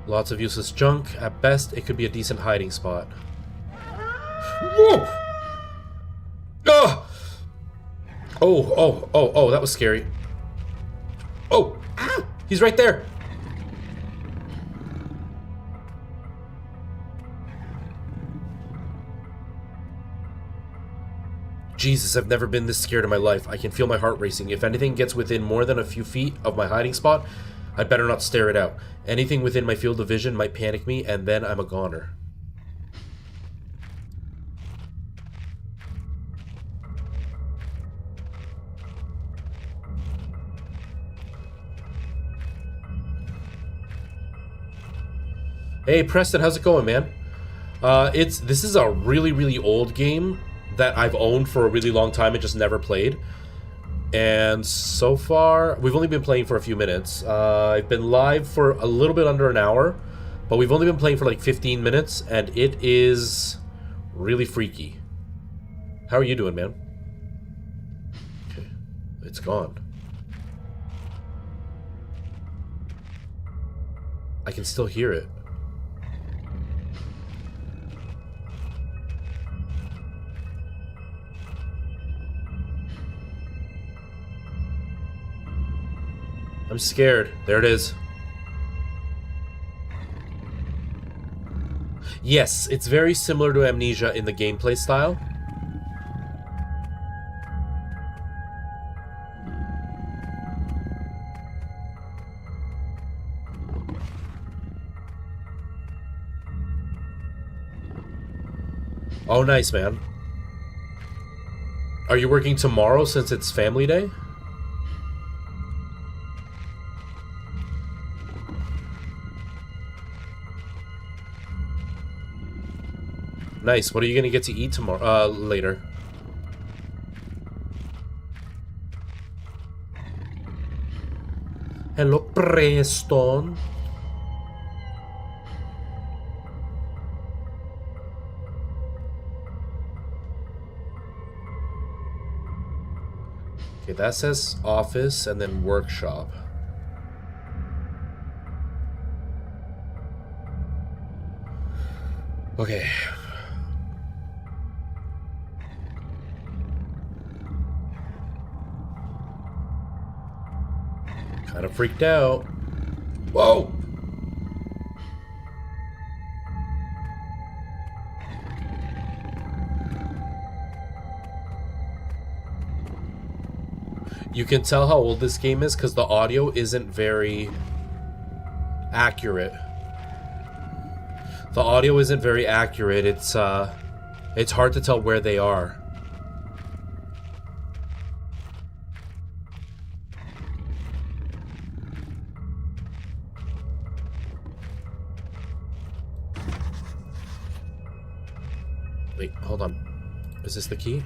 Lots of useless junk. At best, it could be a decent hiding spot. Whoa! Ah! Oh, that was scary. Oh! Ah! He's right there! Jesus, I've never been this scared in my life. I can feel my heart racing. If anything gets within more than a few feet of my hiding spot, I'd better not stare it out. Anything within my field of vision might panic me, and then I'm a goner. Hey, Preston, how's it going, man? This is a really, really old game that I've owned for a really long time and just never played. And so far, we've only been playing for a few minutes. I've been live for a little bit under an hour, but we've only been playing for like 15 minutes, and it is really freaky. How are you doing, man? Okay, it's gone. I can still hear it. I'm scared. There it is. Yes, it's very similar to Amnesia in the gameplay style. Oh, nice, man. Are you working tomorrow since it's family day? Nice. What are you gonna get to eat tomorrow? Later. Hello, Preston. Okay, that says office and then workshop. Okay. Kind of freaked out. Whoa! You can tell how old this game is because the audio isn't very accurate. The audio isn't very accurate. It's hard to tell where they are. Wait, hold on. Is this the key?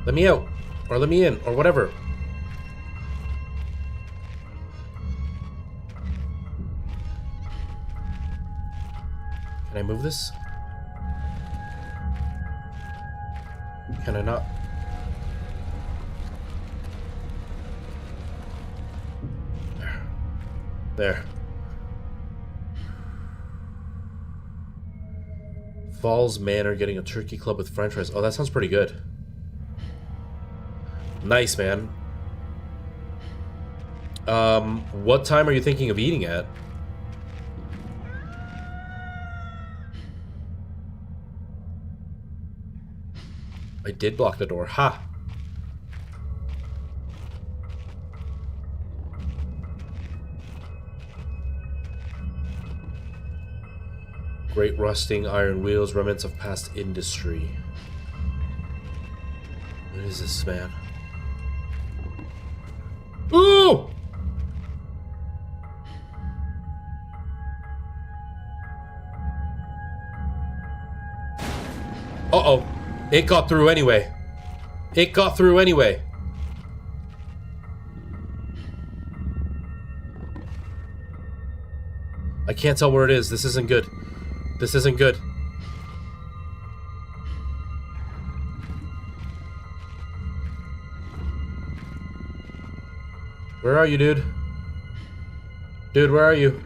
Let me out. Or let me in. Or whatever. Can I move this? Can I not? There. Falls Manor getting a turkey club with french fries. Oh, that sounds pretty good. Nice, man. What time are you thinking of eating at? I did block the door. Ha! Great rusting iron wheels, remnants of past industry. What is this, man? Ooh! Uh-oh. It got through anyway. It got through anyway. I can't tell where it is. This isn't good. This isn't good. Where are you, dude? Dude, where are you?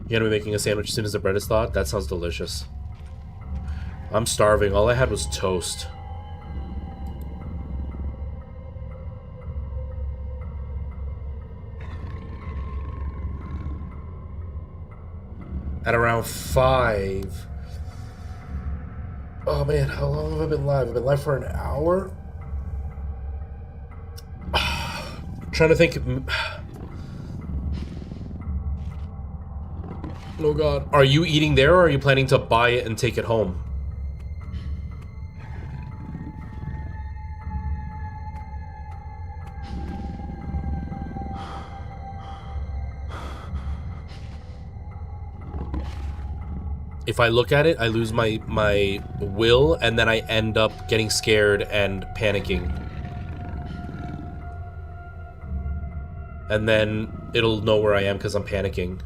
You gonna be making a sandwich as soon as the bread is thawed? That sounds delicious. I'm starving. All I had was toast. At around 5. Oh man, how long have I been live? I've been live for an hour? Trying to think. Oh god. Are you eating there, or are you planning to buy it and take it home? If I look at it, I lose my will, and then I end up getting scared and panicking. And then it'll know where I am because I'm panicking.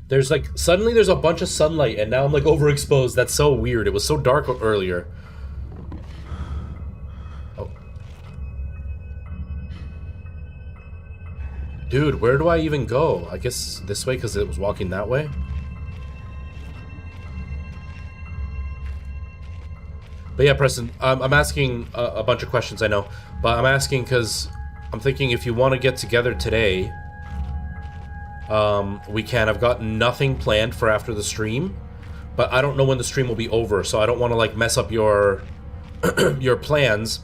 There's like, suddenly there's a bunch of sunlight, and now I'm like overexposed. That's so weird. It was so dark earlier. Oh. Dude, where do I even go? I guess this way because it was walking that way? But yeah, Preston, I'm asking a bunch of questions, I know. But I'm asking because I'm thinking if you want to get together today, we can. I've got nothing planned for after the stream, but I don't know when the stream will be over, so I don't want to like mess up your your plans.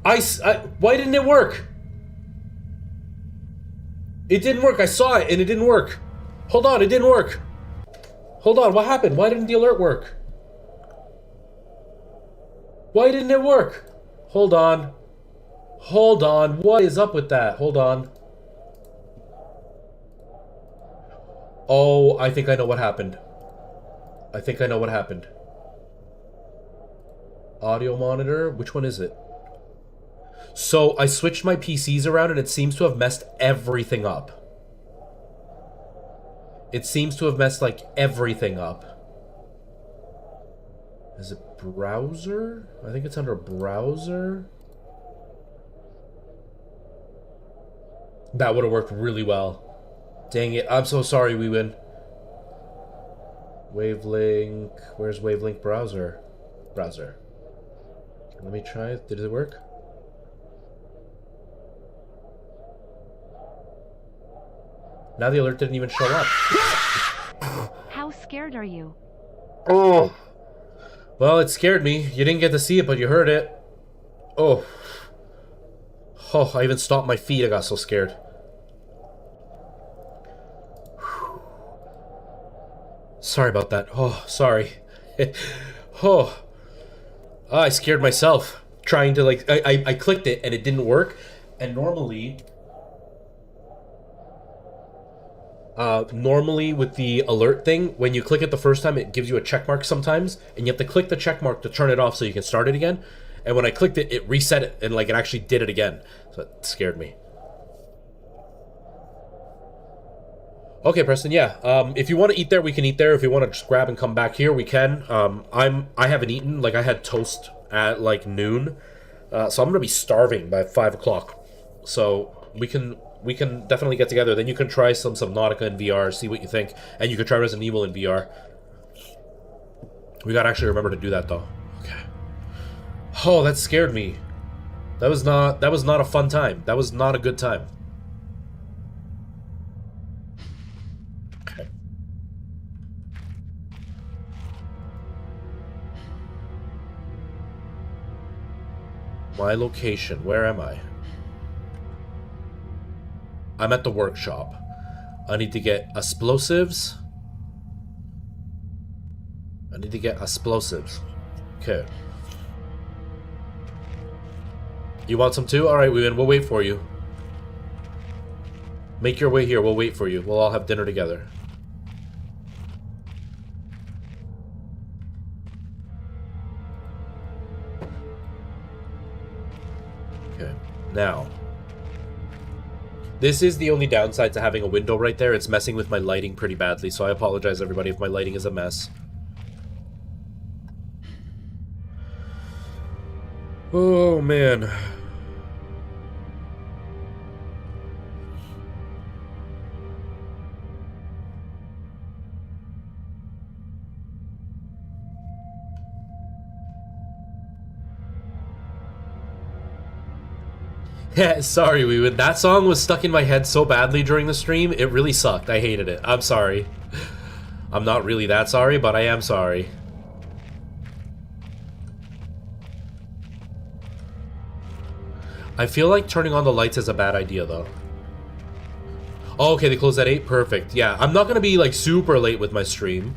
Why didn't it work? It didn't work. I saw it and it didn't work. Hold on, it didn't work. Hold on, what happened? Why didn't the alert work? Why didn't it work? Hold on. Hold on. What is up with that? Hold on. Oh, I think I know what happened. I think I know what happened. Audio monitor. Which one is it? So I switched my PCs around and it seems to have messed everything up. It seems to have messed like everything up. Is it browser? I think it's under browser. That would have worked really well. Dang it. I'm so sorry, we win. Wavelink. Where's Wavelink browser? Browser. Let me try it. Did it work? Now the alert didn't even show up. How scared are you? Oh. Well, it scared me. You didn't get to see it, but you heard it. Oh. Oh, I even stopped my feet. I got so scared. Sorry about that. Oh, sorry. Oh. I scared myself. Trying to, like, I clicked it and it didn't work. And normally with the alert thing, when you click it the first time, it gives you a check mark sometimes, and you have to click the check mark to turn it off so you can start it again. And when I clicked it, it reset it, and like it actually did it again. So it scared me. Okay, Preston, yeah. If you want to eat there, we can eat there. If you want to just grab and come back here, we can. I haven't eaten. Like, I had toast at like noon. So I'm gonna be starving by 5 o'clock. So we can definitely get together. Then you can try some Subnautica in VR, see what you think, and you can try Resident Evil in VR. We gotta actually remember to do that though. Okay. Oh, that scared me. That was not a fun time. That was not a good time. Okay. My location. Where am I? I'm at the workshop. I need to get explosives. Okay. You want some too? Alright, we'll wait for you. Make your way here. We'll wait for you. We'll all have dinner together. Okay. Now. This is the only downside to having a window right there. It's messing with my lighting pretty badly, so I apologize, everybody, if my lighting is a mess. Oh, man. Yeah, sorry, that song was stuck in my head so badly during the stream, it really sucked. I hated it. I'm sorry. I'm not really that sorry, but I am sorry. I feel like turning on the lights is a bad idea, though. Oh, okay, they closed at 8? Perfect. Yeah, I'm not gonna be, like, super late with my stream.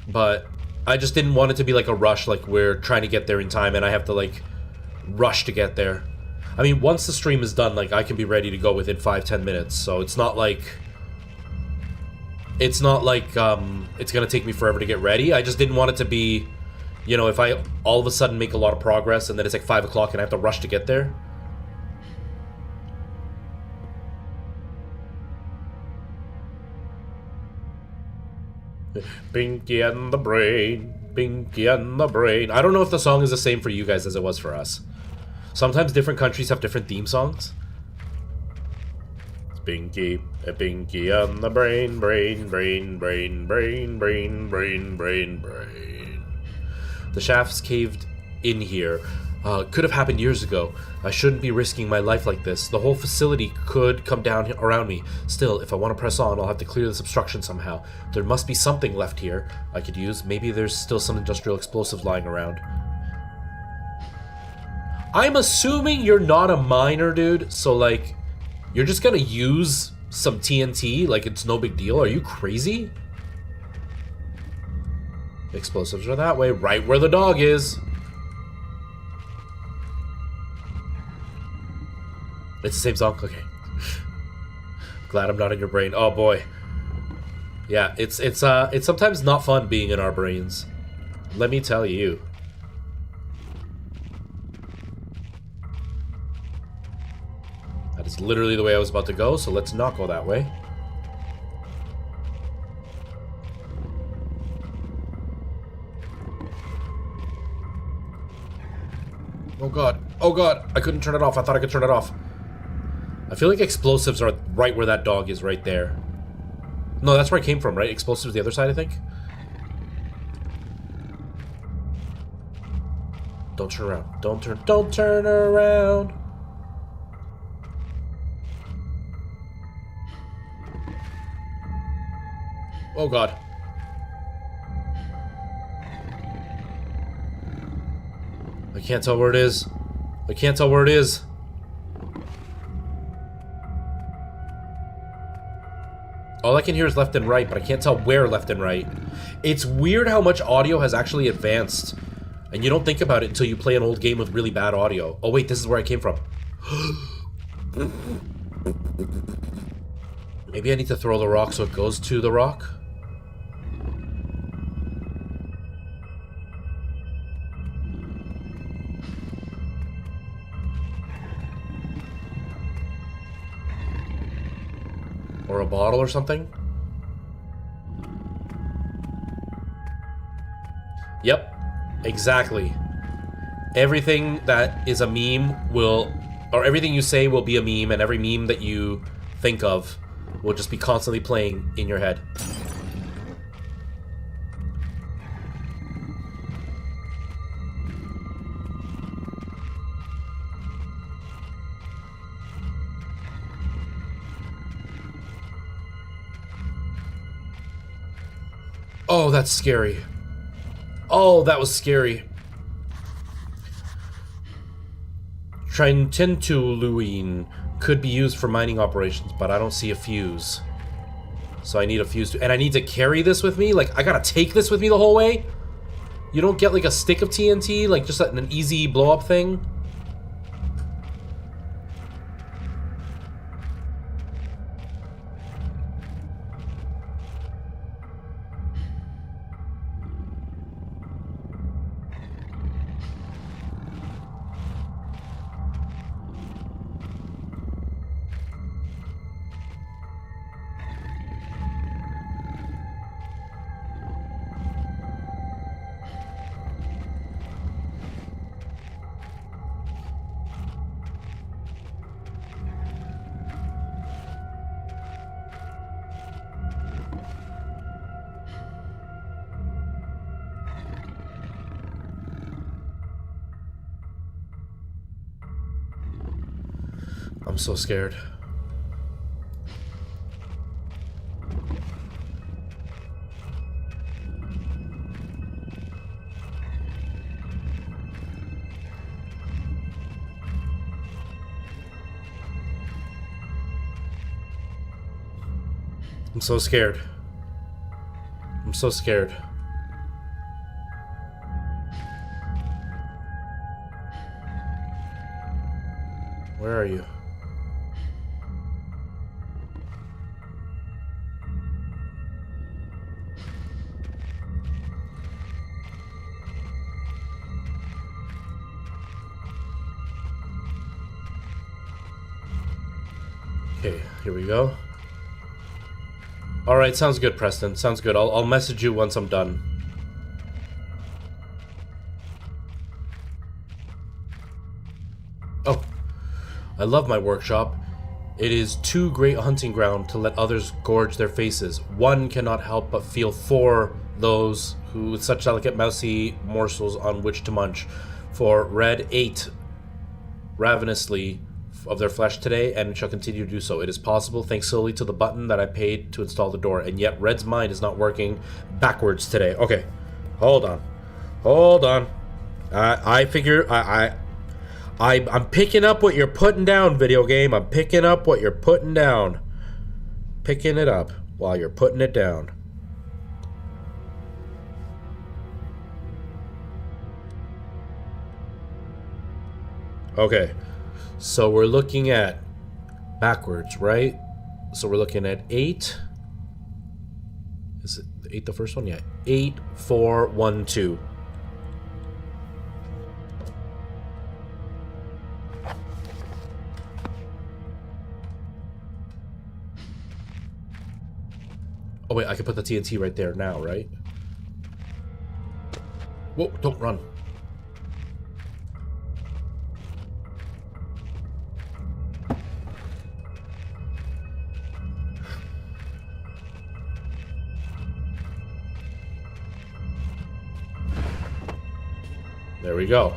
But I just didn't want it to be, like, a rush, like, we're trying to get there in time and I have to, like, rush to get there. I mean, once the stream is done, like, I can be ready to go within 5-10 minutes, so it's not like... It's not like, it's gonna take me forever to get ready. I just didn't want it to be, you know, if I all of a sudden make a lot of progress and then it's like 5 o'clock and I have to rush to get there. Pinky and the brain, Pinky and the brain. I don't know if the song is the same for you guys as it was for us. Sometimes different countries have different theme songs. It's Pinky, a Pinky on the brain, brain, brain, brain, brain, brain, brain, brain, brain. The shafts caved in here. Could have happened years ago. I shouldn't be risking my life like this. The whole facility could come down around me. Still, if I want to press on, I'll have to clear this obstruction somehow. There must be something left here I could use. Maybe there's still some industrial explosives lying around. I'm assuming you're not a miner, dude, so, like, you're just gonna use some TNT like it's no big deal? Are you crazy? Explosives are that way, right where the dog is. It's the same song? Okay. Glad I'm not in your brain. Oh, boy. Yeah, it's sometimes not fun being in our brains. Let me tell you. That is literally the way I was about to go, so let's not go that way. Oh god. Oh god. I couldn't turn it off. I thought I could turn it off. I feel like explosives are right where that dog is, right there. No, that's where I came from, right? Explosives the other side, I think. Don't turn around. Don't turn around. Oh god. I can't tell where it is. I can't tell where it is. All I can hear is left and right, but I can't tell where left and right. It's weird how much audio has actually advanced. And you don't think about it until you play an old game with really bad audio. Oh wait, this is where I came from. Maybe I need to throw the rock so it goes to the rock? Or a bottle or something? Yep, exactly. Everything that is a meme will, or everything you say will be a meme, and every meme that you think of will just be constantly playing in your head. Oh, that's scary. Oh, that was scary. Trintentuoluene could be used for mining operations, but I don't see a fuse. So I need a fuse, and I need to carry this with me? Like, I gotta take this with me the whole way? You don't get, like, a stick of TNT? Like, just an easy blow-up thing? I'm so scared. I'm so scared. I'm so scared. Where are you? Okay, here we go. Alright, sounds good, Preston. Sounds good. I'll message you once I'm done. Oh. I love my workshop. It is too great a hunting ground to let others gorge their faces. One cannot help but feel for those who with such delicate mousy morsels on which to munch. For Red ate ravenously of their flesh today, and shall continue to do so. It is possible, thanks solely to the button that I paid to install the door, and yet Red's mind is not working backwards today. Okay, hold on. Hold on. I figure I'm picking up what you're putting down, video game. I'm picking up what you're putting down. Picking it up while you're putting it down. Okay. So we're looking at backwards, right? So we're looking at 8. Is it 8 the first one? Yeah. 8, 4, 1, 2. Oh wait, I can put the TNT right there now, right? Whoa, don't run. There we go.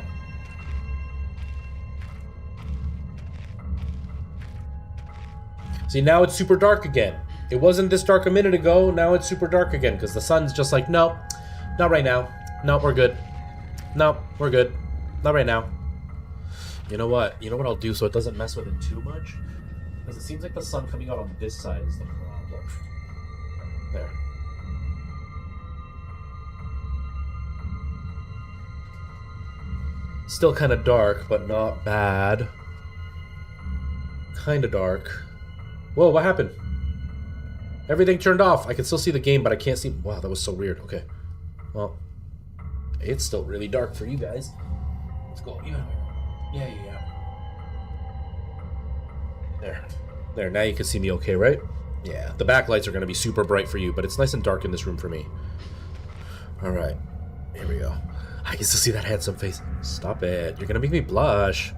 See, now it's super dark again. It wasn't this dark a minute ago, now it's super dark again, because the sun's just like, nope, not right now. Nope, we're good. Nope, we're good. Not right now. You know what? You know what I'll do so it doesn't mess with it too much? Because it seems like the sun coming out on this side is the problem. There. Still kind of dark, but not bad. Kind of dark. Whoa, what happened? Everything turned off. I can still see the game, but I can't see... Wow, that was so weird. Okay. Well, it's still really dark for you guys. Let's go even higher. Yeah. There, now you can see me okay, right? Yeah, the backlights are going to be super bright for you, but it's nice and dark in this room for me. Alright, here we go. I can still see that handsome face. Stop it. You're going to make me blush.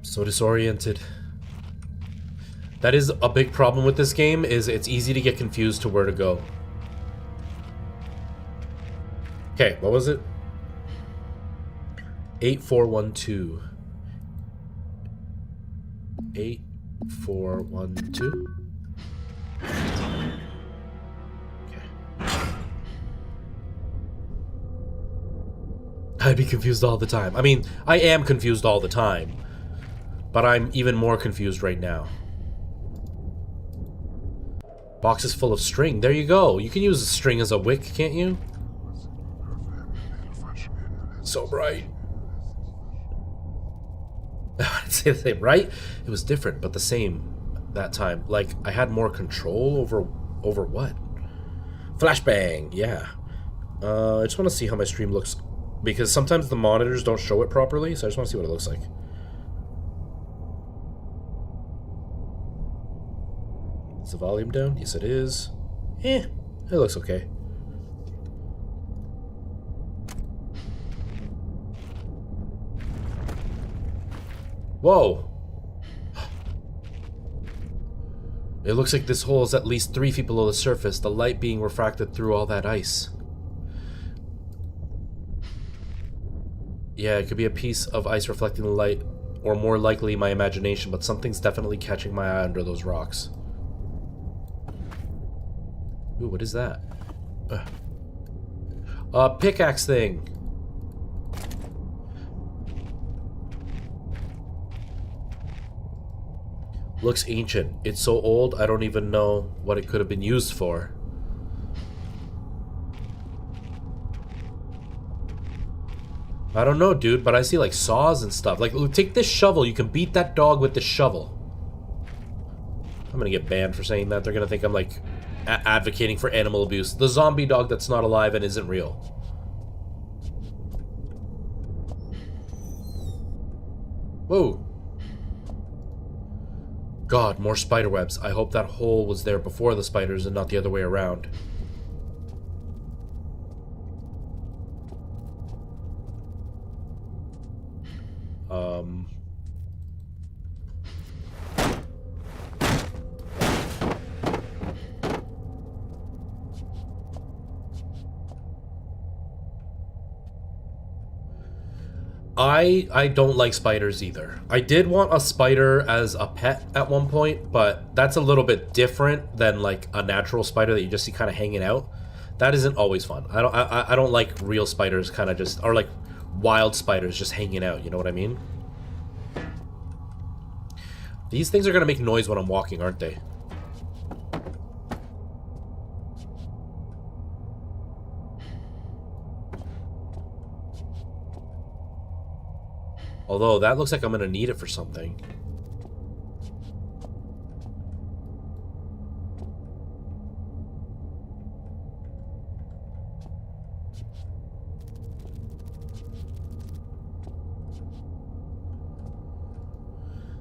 So disoriented. That is a big problem with this game, is it's easy to get confused to where to go. Okay, what was it? 8412. 8412. Okay. I'd be confused all the time. I mean, I am confused all the time. But I'm even more confused right now. Box is full of string. There you go. You can use a string as a wick, can't you? So bright. I didn't say the same, right? It was different, but the same that time. Like, I had more control over what? Flashbang, yeah. I just want to see how my stream looks. Because sometimes the monitors don't show it properly, so I just want to see what it looks like. Is the volume down? Yes, it is. It looks okay. Whoa! It looks like this hole is at least 3 feet below the surface, the light being refracted through all that ice. Yeah, it could be a piece of ice reflecting the light, or more likely my imagination, but something's definitely catching my eye under those rocks. Ooh, what is that? A pickaxe thing! Looks ancient. It's so old, I don't even know what it could have been used for. I don't know, dude, but I see, like, saws and stuff. Like, look, take this shovel. You can beat that dog with this shovel. I'm gonna get banned for saying that. They're gonna think I'm, like, advocating for animal abuse. The zombie dog that's not alive and isn't real. Whoa. God, more spider webs. I hope that hole was there before the spiders and not the other way around. I don't like spiders either. I did want a spider as a pet at one point, but that's a little bit different than like a natural spider that you just see kind of hanging out. That isn't always fun. I don't like real spiders kind of just, or like wild spiders just hanging out, you know what I mean? These things are gonna make noise when I'm walking, aren't they? Although, that looks like I'm gonna need it for something.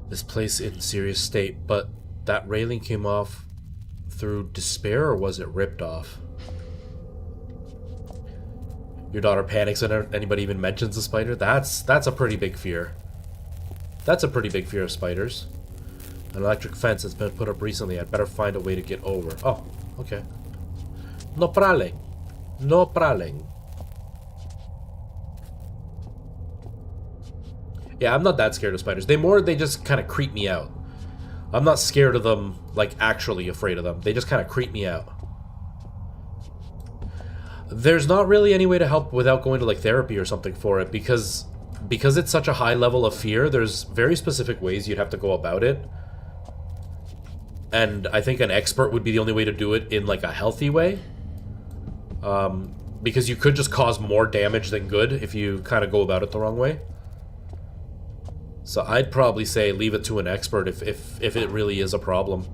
This place in serious state, but that railing came off through despair, or was it ripped off? Your daughter panics when anybody even mentions a spider? That's a pretty big fear. That's a pretty big fear of spiders. An electric fence has been put up recently. I'd better find a way to get over. Oh, okay. No problem. No problem. Yeah, I'm not that scared of spiders. They just kind of creep me out. I'm not scared of them, like actually afraid of them. They just kind of creep me out. There's not really any way to help without going to like therapy or something for it, because it's such a high level of fear. There's very specific ways you'd have to go about it, and I think an expert would be the only way to do it in like a healthy way, because you could just cause more damage than good if you kind of go about it the wrong way. So I'd probably say leave it to an expert if it really is a problem.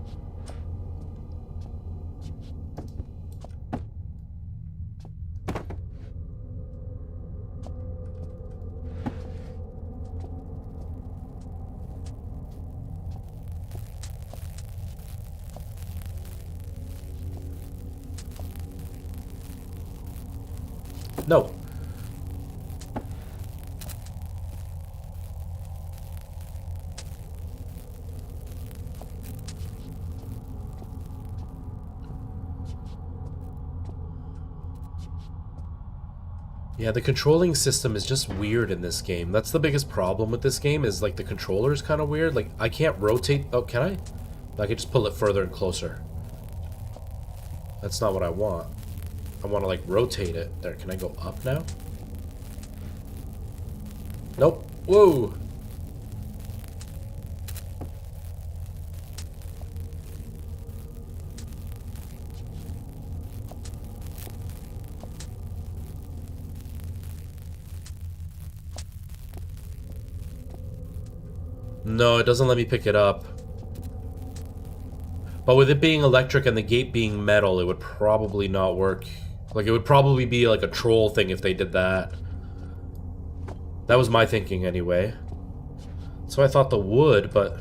No. Yeah, the controlling system is just weird in this game. That's the biggest problem with this game, is like the controller is kind of weird. Like I can't rotate. Oh, can I? I can just pull it further and closer. That's not what I want. I want to like rotate it. There, can I go up now? Nope. Whoa. No, it doesn't let me pick it up. But with it being electric and the gate being metal, it would probably not work. Like, it would probably be like a troll thing if they did that. That was my thinking anyway. So I thought the wood, but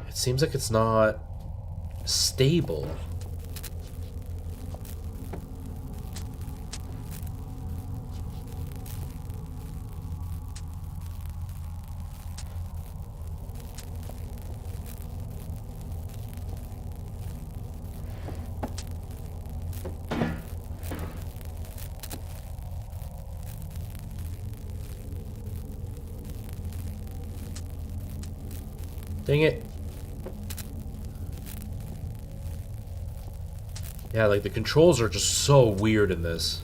it seems like it's not stable. Dang it. Yeah, like the controls are just so weird in this.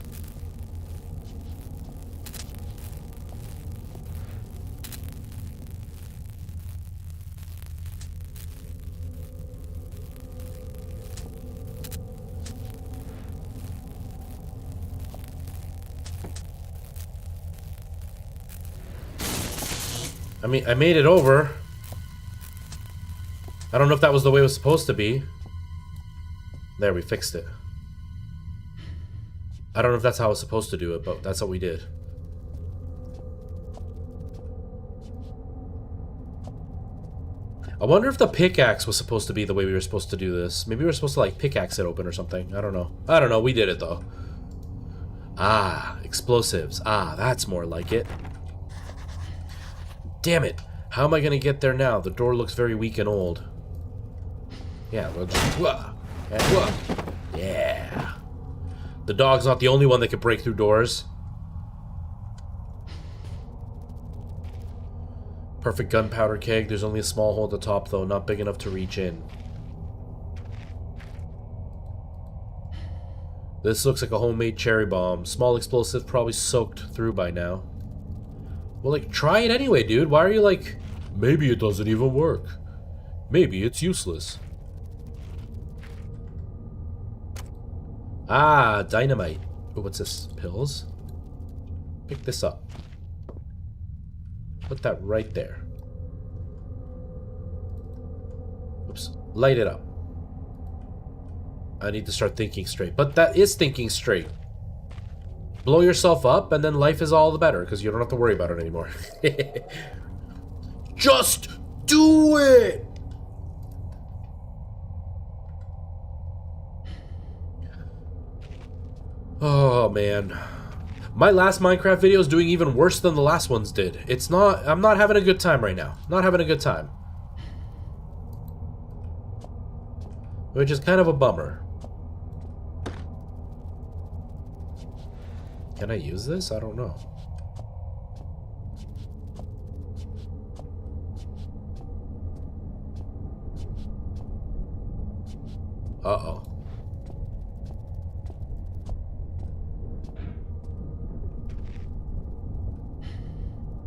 I mean, I made it over. I don't know if that was the way it was supposed to be. There, we fixed it. I don't know if that's how I was supposed to do it, but that's what we did. I wonder if the pickaxe was supposed to be the way we were supposed to do this. Maybe we were supposed to, like, pickaxe it open or something. I don't know. I don't know. We did it, though. Ah, explosives. Ah, that's more like it. Damn it. How am I going to get there now? The door looks very weak and old. Yeah, we'll just... Yeah. The dog's not the only one that can break through doors. Perfect gunpowder keg. There's only a small hole at the top, though. Not big enough to reach in. This looks like a homemade cherry bomb. Small explosive, probably soaked through by now. Well, like, try it anyway, dude. Why are you like... Maybe it doesn't even work. Maybe it's useless. Ah, dynamite. Oh, what's this? Pills? Pick this up. Put that right there. Oops. Light it up. I need to start thinking straight. But that is thinking straight. Blow yourself up, and then life is all the better, because you don't have to worry about it anymore. Just do it! Oh, man. My last Minecraft video is doing even worse than the last ones did. It's not... I'm not having a good time right now. Not having a good time. Which is kind of a bummer. Can I use this? I don't know. Uh-oh.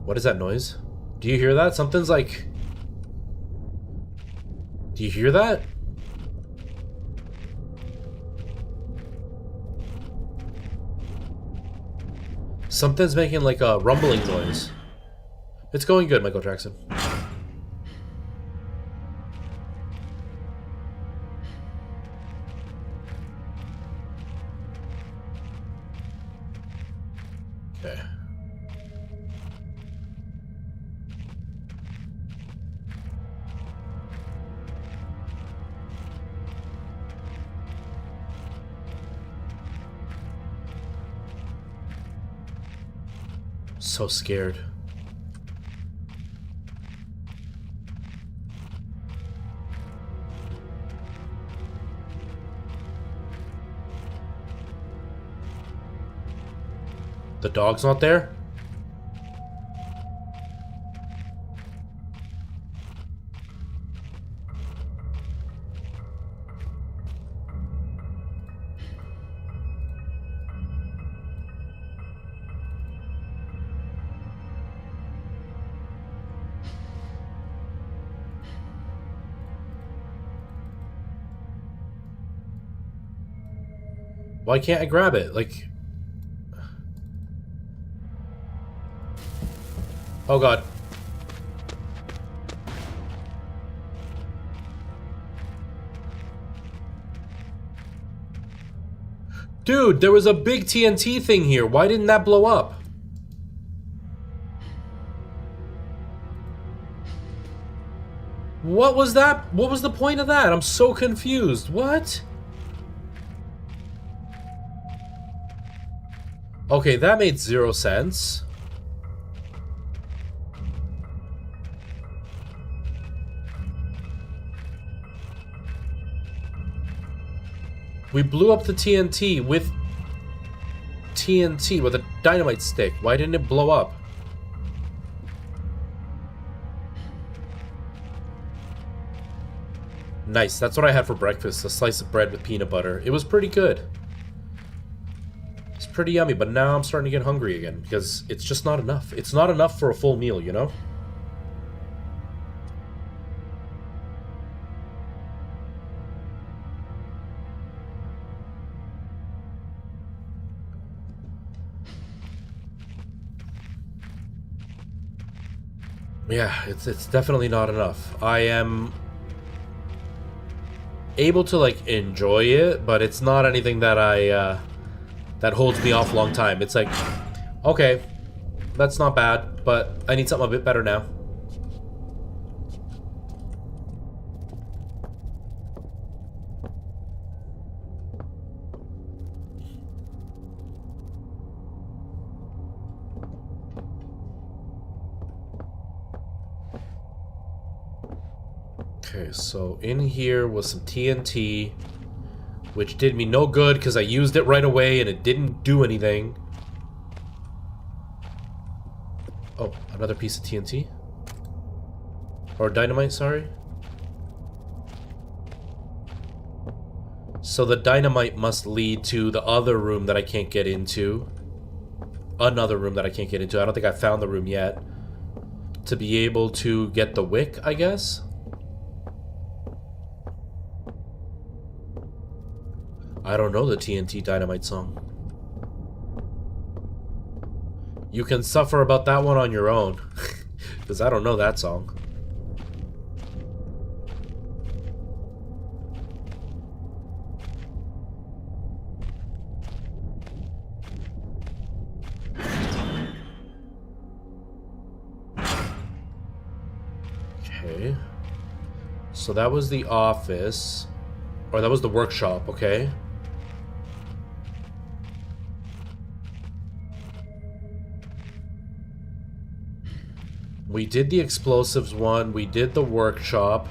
What is that noise? Do you hear that? Something's like... Do you hear that? Something's making like a rumbling noise. It's going good, Michael Jackson. Okay. So scared. The dog's not there? Why can't I grab it? Like... Oh god. Dude, there was a big TNT thing here. Why didn't that blow up? What was that? What was the point of that? I'm so confused. What? Okay, that made 0 sense. We blew up the TNT with a dynamite stick. Why didn't it blow up? Nice, that's what I had for breakfast, a slice of bread with peanut butter. It was pretty good. It's pretty yummy, but now I'm starting to get hungry again because it's just not enough. It's not enough for a full meal, you know? Yeah, it's definitely not enough. I am able to like enjoy it, but it's not anything that that holds me off a long time. It's like, okay, that's not bad, but I need something a bit better now. Okay, so in here was some TNT, which did me no good because I used it right away and it didn't do anything. Oh, another piece of TNT? Or dynamite, sorry. So the dynamite must lead to the other room that I can't get into. Another room that I can't get into. I don't think I found the room yet. To be able to get the wick, I guess? I don't know the TNT Dynamite song. You can suffer about that one on your own. Because I don't know that song. Okay. So that was the office. Or that was the workshop, okay. We did the explosives one, we did the workshop.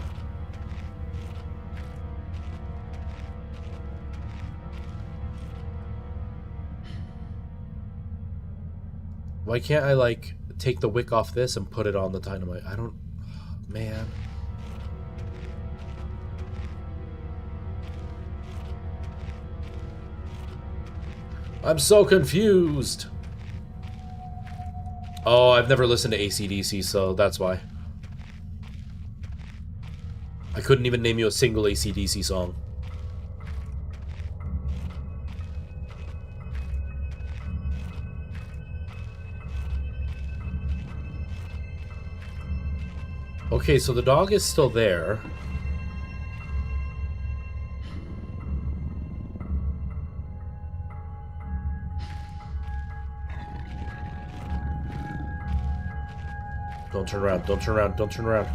Why can't I, like, take the wick off this and put it on the dynamite? I don't... man. I'm so confused! Oh, I've never listened to AC/DC, so that's why. I couldn't even name you a single AC/DC song. Okay, so the dog is still there. Don't turn around, don't turn around, don't turn around.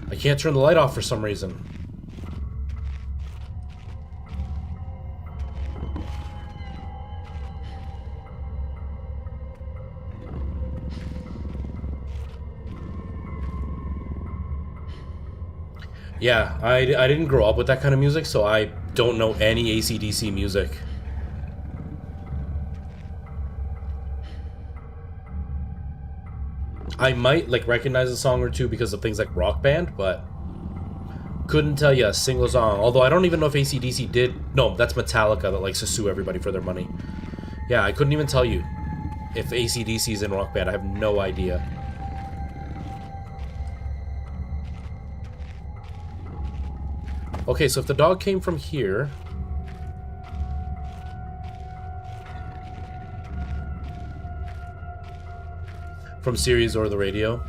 I can't turn the light off for some reason. Yeah, I didn't grow up with that kind of music, so I don't know any AC/DC music. I might, like, recognize a song or two because of things like Rock Band, but couldn't tell you a single song. Although I don't even know if AC/DC did... No, that's Metallica that likes to sue everybody for their money. Yeah, I couldn't even tell you if AC/DC is in Rock Band. I have no idea. Okay, so if the dog came from here... From series or the radio.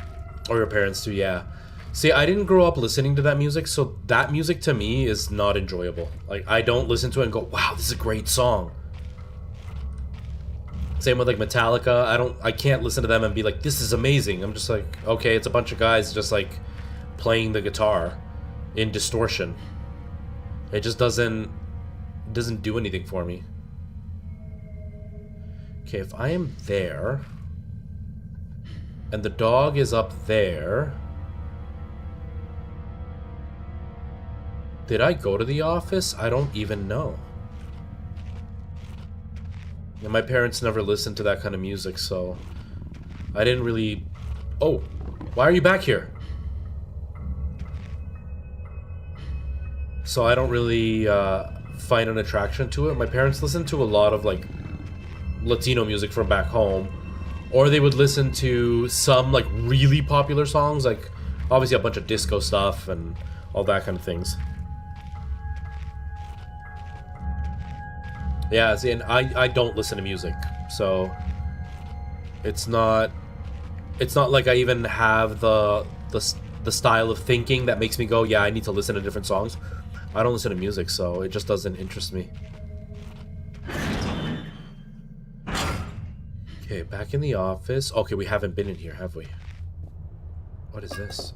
Or your parents too, yeah. See, I didn't grow up listening to that music, so that music to me is not enjoyable. Like, I don't listen to it and go, wow, this is a great song. Same with, like, Metallica. I can't listen to them and be like, this is amazing. I'm just like, okay, it's a bunch of guys just, like, playing the guitar in distortion. It just doesn't doesn't do anything for me. Okay, if I am there and the dog is up there, did I go to the office? I don't even know. And my parents never listened to that kind of music, so I didn't really... Oh, why are you back here? So I don't really find an attraction to it. My parents listened to a lot of like Latino music from back home, or they would listen to some like really popular songs, like obviously a bunch of disco stuff and all that kind of things. Yeah, see, and I don't listen to music, so it's not like I even have the style of thinking that makes me go, yeah, I need to listen to different songs. I don't listen to music, so it just doesn't interest me. Okay, back in the office. Okay, we haven't been in here, have we? What is this?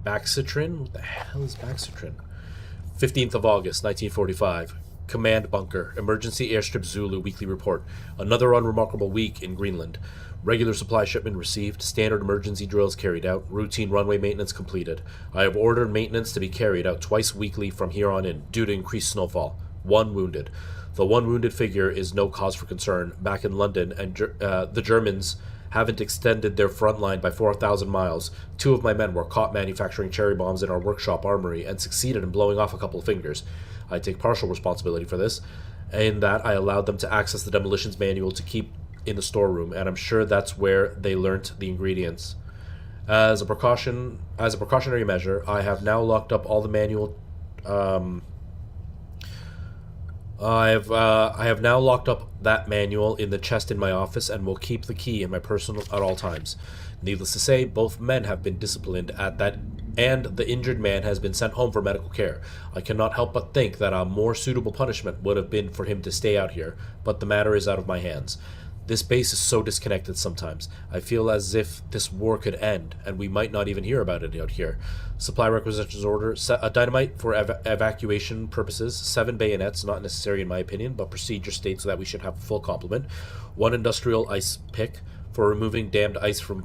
Baxitrin? What the hell is Baxitrin? 15th of August, 1945. Command Bunker. Emergency Airstrip Zulu Weekly Report. Another unremarkable week in Greenland. Regular supply shipment received. Standard emergency drills carried out. Routine runway maintenance completed. I have ordered maintenance to be carried out twice weekly from here on in, due to increased snowfall. 1 wounded. The 1 wounded figure is no cause for concern. Back in London, and the Germans haven't extended their front line by 4,000 miles. 2 of my men were caught manufacturing cherry bombs in our workshop armory and succeeded in blowing off a couple of fingers. I take partial responsibility for this, in that I allowed them to access the demolitions manual to keep in the storeroom, and I'm sure that's where they learnt the ingredients. As a precautionary measure, I have now locked up all the manual. I have now locked up that manual in the chest in my office, and will keep the key in my personal at all times. Needless to say, both men have been disciplined at that, and the injured man has been sent home for medical care. I cannot help but think that a more suitable punishment would have been for him to stay out here, but the matter is out of my hands. This base is so disconnected sometimes. I feel as if this war could end, and we might not even hear about it out here. Supply requisitions order, a dynamite for evacuation purposes, 7 bayonets, not necessary in my opinion, but procedure states that we should have a full complement. 1 industrial ice pick for removing dammed ice from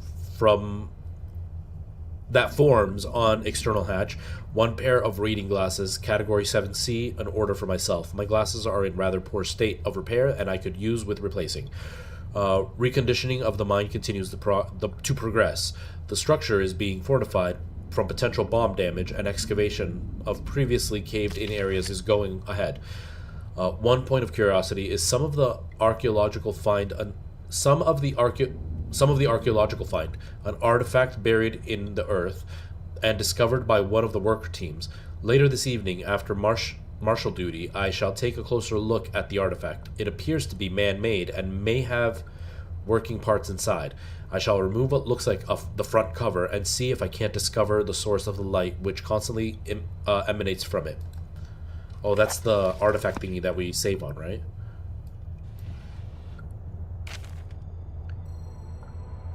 that forms on external hatch. 1 pair of reading glasses, category 7C, an order for myself. My glasses are in rather poor state of repair, and I could use with replacing. Reconditioning of the mine continues to progress. The structure is being fortified from potential bomb damage, and excavation of previously caved-in areas is going ahead. 1 point of curiosity is some of the archaeological find, an artifact buried in the earth and discovered by one of the worker teams. Later this evening, after martial duty, I shall take a closer look at the artifact. It appears to be man-made and may have working parts inside. I shall remove what looks like the front cover and see if I can't discover the source of the light which constantly emanates from it. Oh, that's the artifact thingy that we save on, right?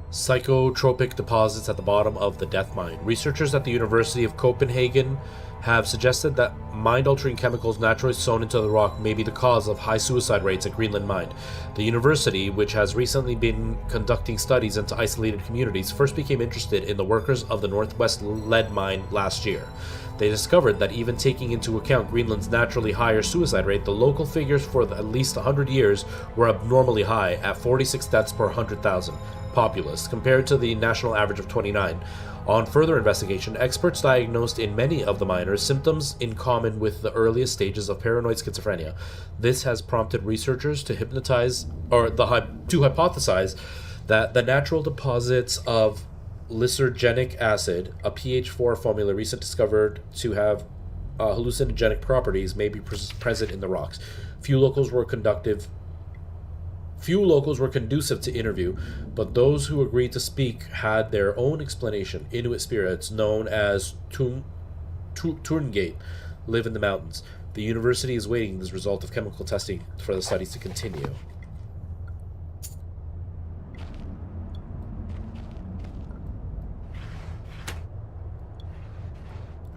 Psychotropic deposits at the bottom of the death mine. Researchers at the University of Copenhagen have suggested that mind-altering chemicals naturally sown into the rock may be the cause of high suicide rates at Greenland Mine. The university, which has recently been conducting studies into isolated communities, first became interested in the workers of the Northwest Lead Mine last year. They discovered that even taking into account Greenland's naturally higher suicide rate, the local figures for at least 100 years were abnormally high, at 46 deaths per 100,000 populace, compared to the national average of 29. On further investigation, experts diagnosed in many of the miners symptoms in common with the earliest stages of paranoid schizophrenia. This has prompted researchers to hypothesize that the natural deposits of lysergenic acid, a pH4 formula recently discovered to have hallucinogenic properties, may be present in the rocks. Few locals were conducive to interview, but those who agreed to speak had their own explanation. Inuit spirits, known as Tungate, live in the mountains. The university is waiting the result of chemical testing for the studies to continue.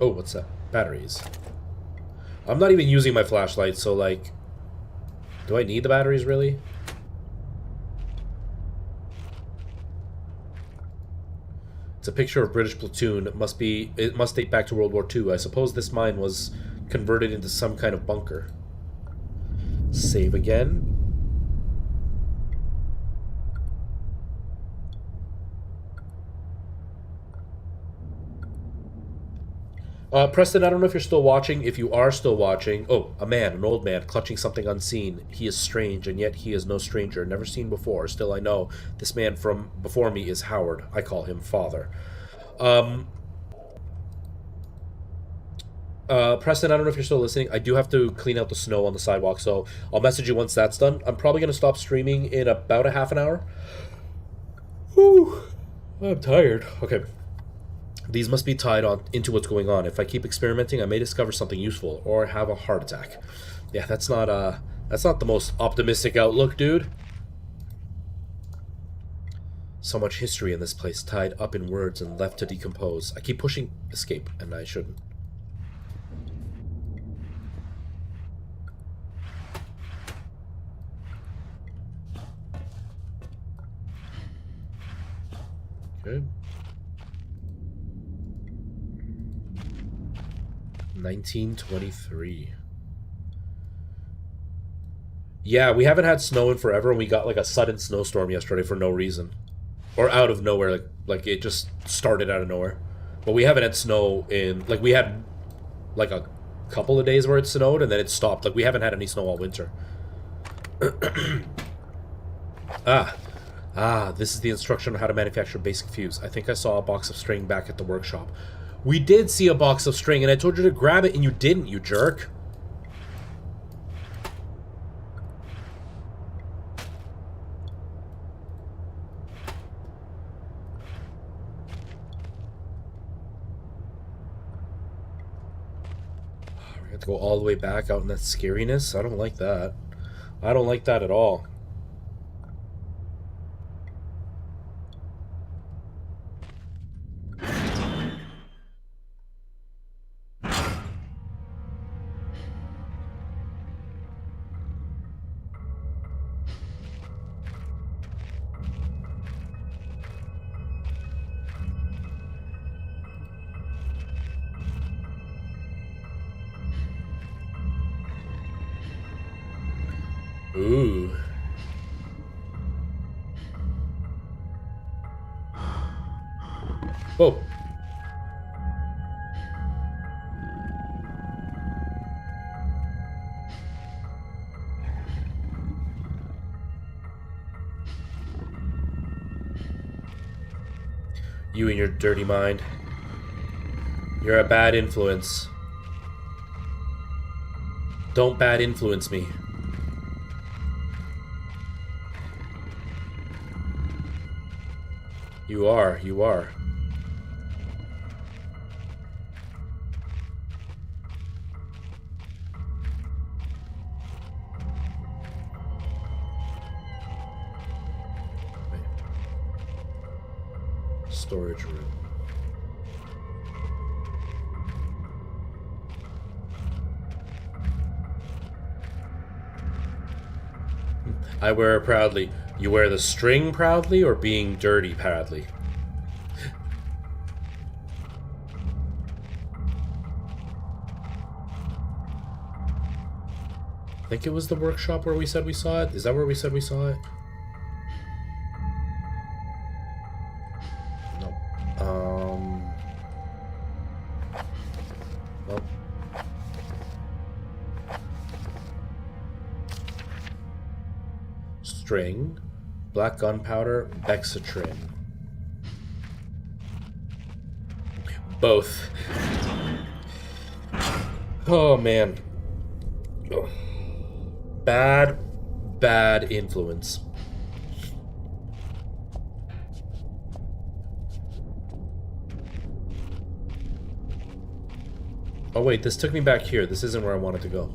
Oh, what's that? Batteries. I'm not even using my flashlight, so like, do I need the batteries really? It's a picture of British platoon. It must date back to World War II. I suppose this mine was converted into some kind of bunker. Save again. Preston, I don't know if you're still watching. If you are still watching... Oh, a man, an old man, clutching something unseen. He is strange, and yet he is no stranger. Never seen before. Still, I know this man from before me is Howard. I call him Father. Preston, I don't know if you're still listening. I do have to clean out the snow on the sidewalk, so I'll message you once that's done. I'm probably going to stop streaming in about a half an hour. Whew. I'm tired. Okay. These must be tied on into what's going on. If I keep experimenting, I may discover something useful or have a heart attack. Yeah, that's not the most optimistic outlook, dude. So much history in this place, tied up in words and left to decompose. I keep pushing escape, and I shouldn't. Okay. 1923. Yeah, we haven't had snow in forever, and we got like a sudden snowstorm yesterday for no reason. Or out of nowhere, like it just started out of nowhere. But we haven't had snow in, like we had like a couple of days where it snowed, and then it stopped. Like we haven't had any snow all winter. This is the instruction on how to manufacture a basic fuse. I think I saw a box of string back at the workshop. We did see a box of string, and I told you to grab it, and you didn't, you jerk. We have to go all the way back out in that scariness. I don't like that. I don't like that at all. Ooh. Whoa. You and your dirty mind. You're a bad influence. Don't bad influence me. You are. Wait. Storage room. I wear it proudly. You wear the string proudly or being dirty proudly? I think it was the workshop where we said we saw it. Is that where we said we saw it? No. Well. String. Black gunpowder, Bexatrin. Both. Oh, man. Oh. Bad influence. Oh, wait, this took me back here. This isn't where I wanted to go.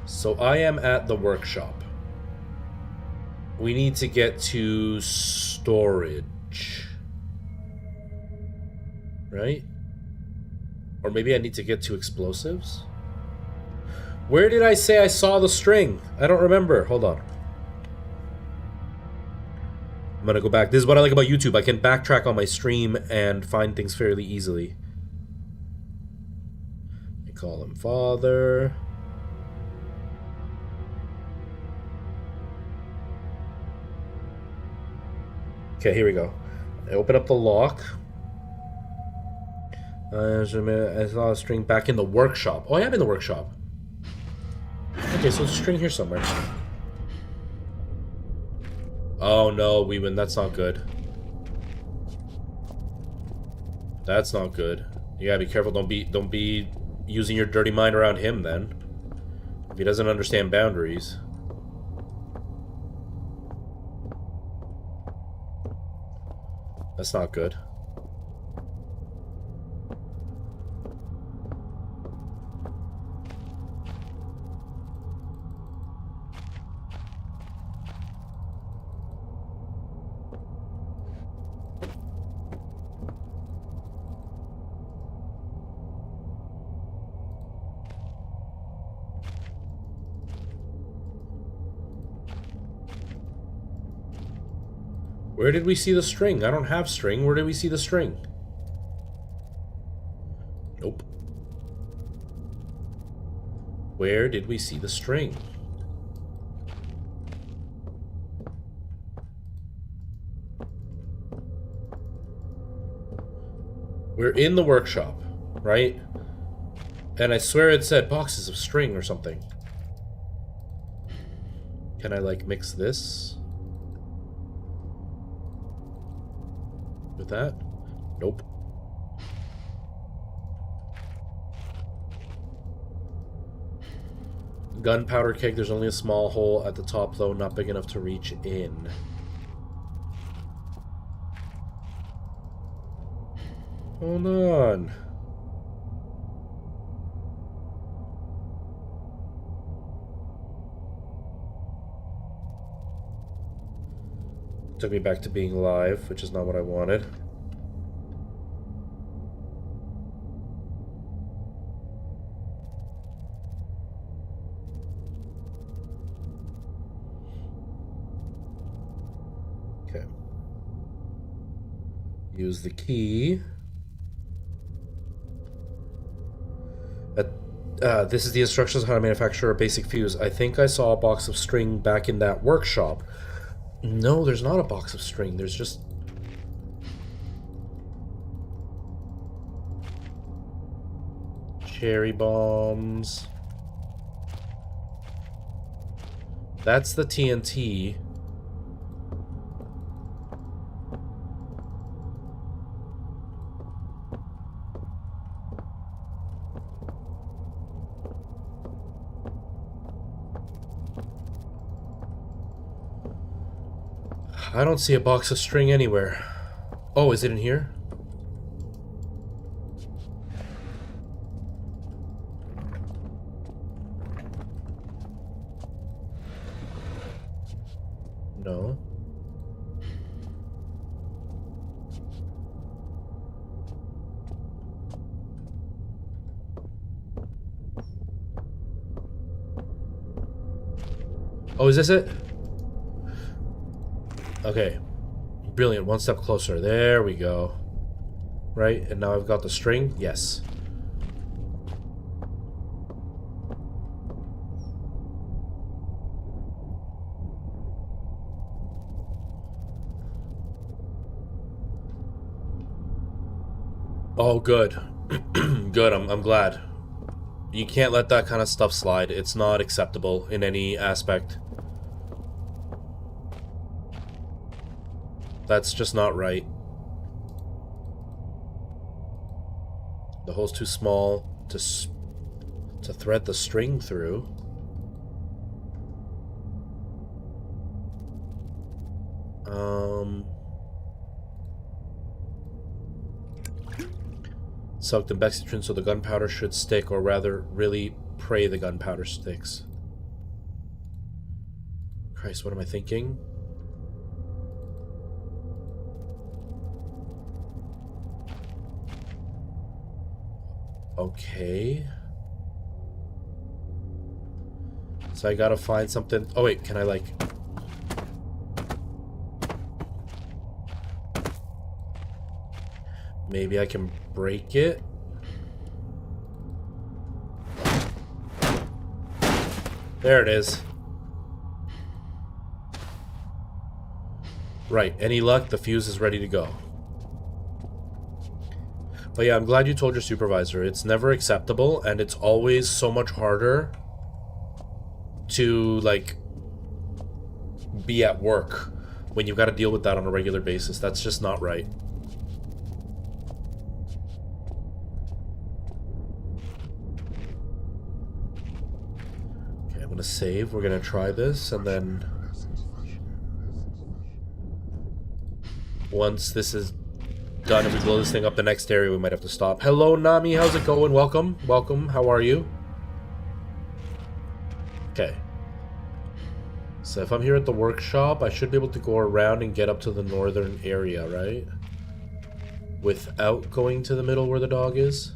So I am at the workshop. We need to get to storage. Right? Or maybe I need to get to explosives? Where did I say I saw the string? I don't remember. Hold on. I'm gonna go back. This is what I like about YouTube. I can backtrack on my stream and find things fairly easily. I call him father. Okay, here we go. I open up the lock. I saw a string back in the workshop. Oh, I am in the workshop. Okay, so there's a string here somewhere. Oh no, Weeman, that's not good. That's not good. You gotta be careful. Don't be using your dirty mind around him then. If he doesn't understand boundaries. That's not good. Where did we see the string? I don't have string. Where did we see the string? Nope. Where did we see the string? We're in the workshop, right? And I swear it said boxes of string or something. Can I, like, mix this with that? Nope. Gunpowder keg, there's only a small hole at the top though, not big enough to reach in. Hold on. Took me back to being live, which is not what I wanted. Okay. Use the key. This is the instructions on how to manufacture a basic fuse. I think I saw a box of string back in that workshop. No, there's not a box of string. There's just... cherry bombs. That's the TNT. I don't see a box of string anywhere. Oh, is it in here? No. Oh, is this it? Okay. Brilliant. One step closer. There we go. Right? And now I've got the string? Yes. Oh, good. Good. I'm glad. You can't let that kind of stuff slide. It's not acceptable in any aspect. That's just not right. The hole's too small to thread the string through. Soak the Bexitrin so the gunpowder should stick, or rather, really pray the gunpowder sticks. Christ, what am I thinking? Okay. So I gotta find something. Oh wait, can I like... Maybe I can break it? There it is. Right, any luck? The fuse is ready to go. But yeah, I'm glad you told your supervisor. It's never acceptable, and it's always so much harder to, like, be at work when you've got to deal with that on a regular basis. That's just not right. Okay, I'm gonna save. We're gonna try this, and then once this is done and we blow this thing up the next area, we might have to stop. Hello, Nami. How's it going? Welcome. Welcome. How are you? Okay. So if I'm here at the workshop, I should be able to go around and get up to the northern area, right? Without going to the middle where the dog is.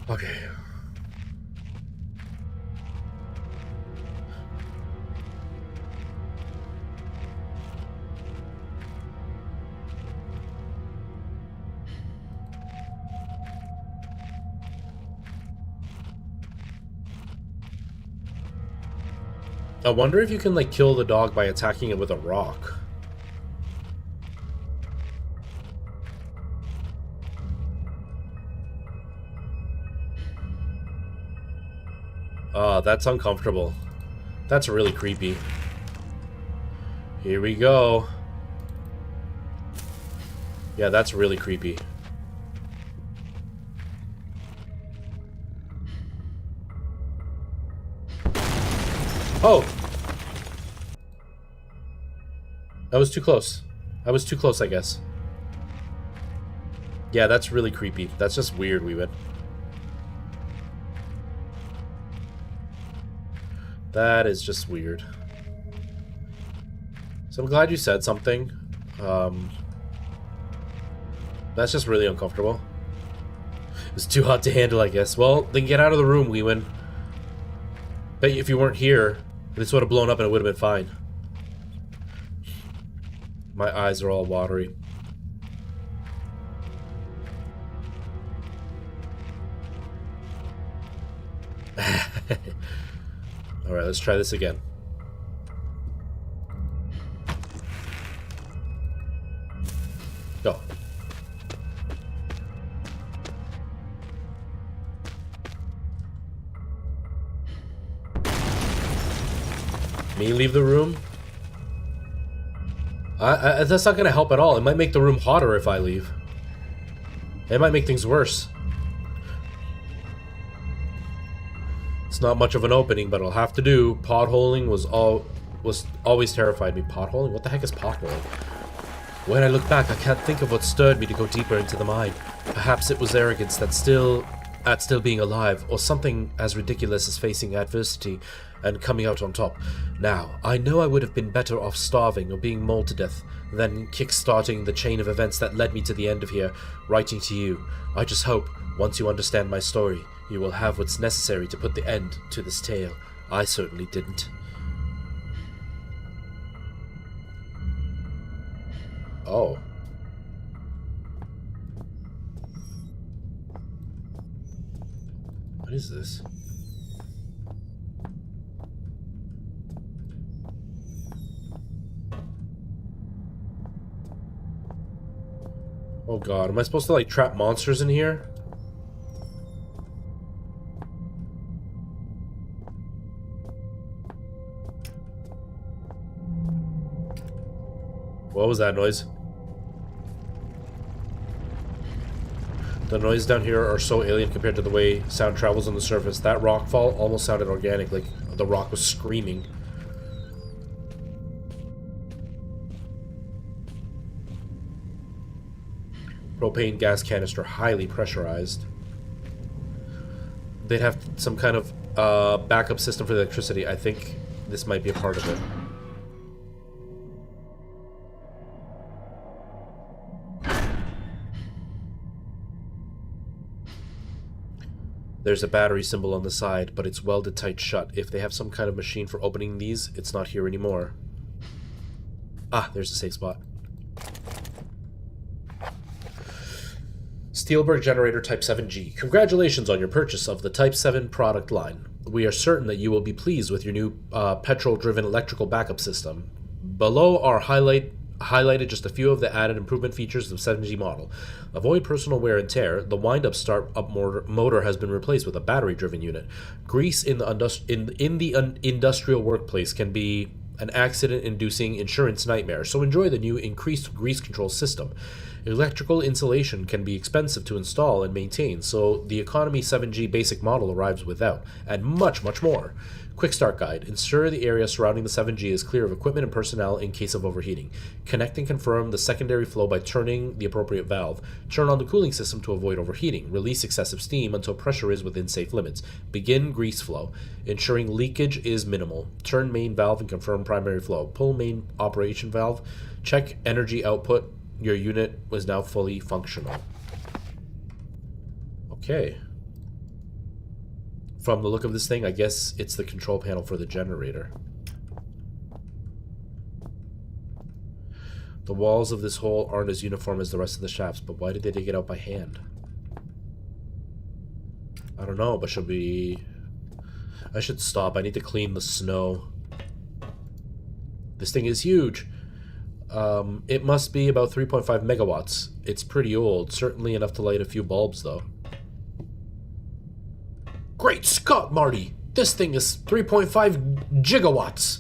Okay. I wonder if you can, like, kill the dog by attacking it with a rock. That's uncomfortable. That's really creepy. Here we go. Yeah, that's really creepy. Oh! That was too close. I was too close, I guess. Yeah, that's really creepy. That's just weird, Weewit. That is just weird. So I'm glad you said something. That's just really uncomfortable. It's too hot to handle, I guess. Well, then get out of the room, Weewin. Bet you if you weren't here, this would have blown up and it would have been fine. My eyes are all watery. Alright, let's try this again. Go. Me leave the room? That's not going to help at all. It might make the room hotter if I leave. It might make things worse. It's not much of an opening, but it'll have to do. Potholing was always terrified me. Potholing? What the heck is potholing? When I look back, I can't think of what stirred me to go deeper into the mine. Perhaps it was arrogance at still being alive, or something as ridiculous as facing adversity and coming out on top. Now, I know I would have been better off starving or being mauled to death than kick-starting the chain of events that led me to the end of here, writing to you. I just hope, once you understand my story, you will have what's necessary to put the end to this tale. I certainly didn't. Oh. What is this? Oh god, am I supposed to like trap monsters in here? What was that noise? The noises down here are so alien compared to the way sound travels on the surface. That rock fall almost sounded organic, like the rock was screaming. Propane gas canister, highly pressurized. they'd have some kind of backup system for the electricity. I think this might be a part of it. There's a battery symbol on the side, but it's welded tight shut. If they have some kind of machine for opening these, it's not here anymore. Ah, there's a safe spot. Steelberg Generator Type 7G. Congratulations on your purchase of the Type 7 product line. We are certain that you will be pleased with your new petrol-driven electrical backup system. Below are highlighted just a few of the added improvement features of the 7G model. Avoid personal wear and tear. The wind-up start-up motor has been replaced with a battery-driven unit. Grease in the industrial workplace can be an accident-inducing insurance nightmare, so enjoy the new increased grease control system. Electrical insulation can be expensive to install and maintain, so the Economy 7G basic model arrives without, and much, much more. Quick start guide. Ensure the area surrounding the 7G is clear of equipment and personnel in case of overheating. Connect and confirm the secondary flow by turning the appropriate valve. Turn on the cooling system to avoid overheating. Release excessive steam until pressure is within safe limits. Begin grease flow, ensuring leakage is minimal. Turn main valve and confirm primary flow. Pull main operation valve. Check energy output. Your unit was now fully functional. Okay. From the look of this thing, I guess it's the control panel for the generator. The walls of this hole aren't as uniform as the rest of the shafts, but why did they dig it out by hand? I don't know, but should we... I should stop. I need to clean the snow. This thing is huge. It must be about 3.5 megawatts. It's pretty old. Certainly enough to light a few bulbs, though. Great Scott, Marty! This thing is 3.5 gigawatts!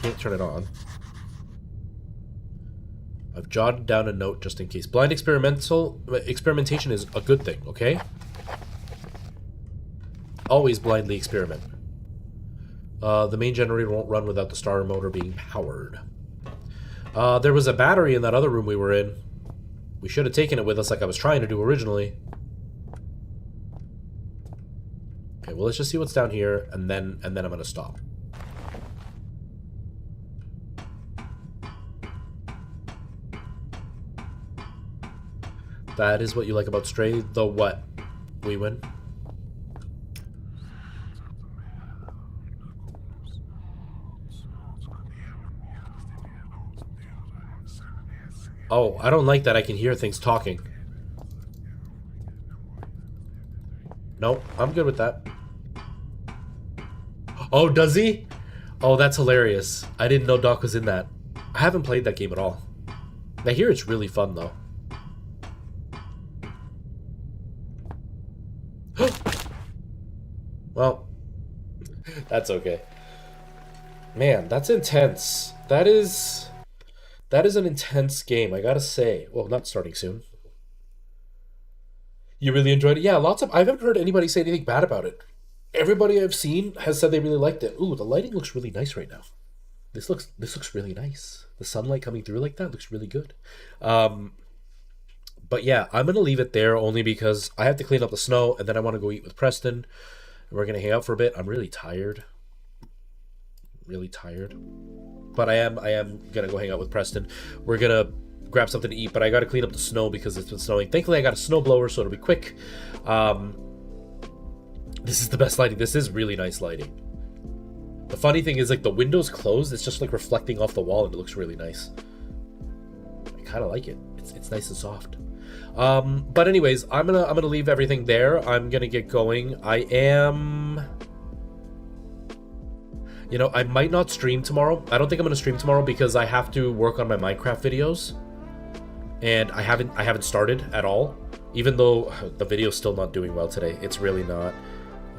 Can't turn it on. I've jotted down a note just in case. Blind experimentation is a good thing, okay? Always blindly experiment. The main generator won't run without the starter motor being powered. There was a battery in that other room we were in. We should have taken it with us like I was trying to do originally. Okay, well, let's just see what's down here, and then I'm gonna stop. That is what you like about Stray, the what? We win. Oh, I don't like that I can hear things talking. Nope, I'm good with that. Oh, does he? Oh, that's hilarious. I didn't know Doc was in that. I haven't played that game at all. I hear it's really fun, though. Well, that's okay. Man, that's intense. That is an intense game, I gotta say. Well, not starting soon. You really enjoyed it? Yeah, I haven't heard anybody say anything bad about it. Everybody I've seen has said they really liked it. Ooh, the lighting looks really nice right now. This looks really nice. The sunlight coming through like that looks really good. But yeah, I'm gonna leave it there only because I have to clean up the snow and then I want to go eat with Preston. And we're gonna hang out for a bit. I'm really tired. Really tired. But I am gonna go hang out with Preston. We're gonna grab something to eat, but I gotta clean up the snow because it's been snowing. Thankfully I got a snow blower, so it'll be quick. This is the best lighting. This is really nice lighting. The funny thing is, like, the window's closed, it's just like reflecting off the wall and it looks really nice. I kinda like it. It's nice and soft. But anyways, I'm gonna leave everything there. I'm gonna get going. You know, I might not stream tomorrow. I don't think I'm gonna stream tomorrow because I have to work on my Minecraft videos. And I haven't started at all. Even though the video's still not doing well today. It's really not.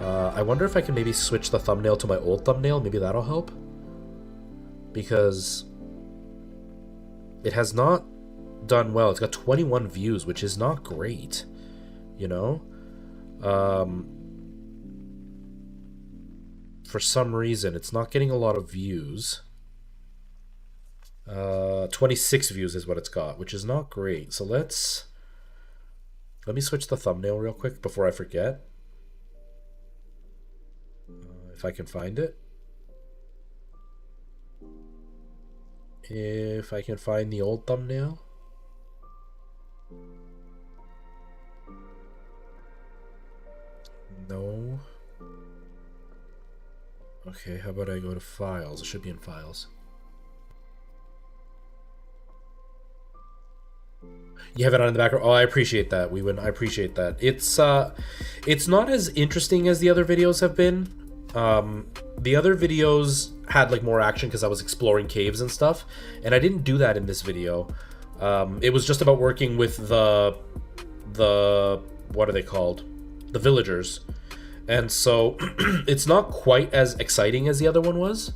I wonder if I can maybe switch the thumbnail to my old thumbnail. Maybe that'll help. Because it has not done well. It's got 21 views, which is not great. You know? For some reason, it's not getting a lot of views. 26 views is what it's got, which is not great. So let's Let me switch the thumbnail real quick before I forget. If I can find it. If I can find the old thumbnail. No. Okay, how about I go to files? It should be in files. You have it on in the background. Oh, I appreciate that. I appreciate that. It's not as interesting as the other videos have been. The other videos had like more action because I was exploring caves and stuff, and I didn't do that in this video. It was just about working with the what are they called? The villagers. And so it's not quite as exciting as the other one was,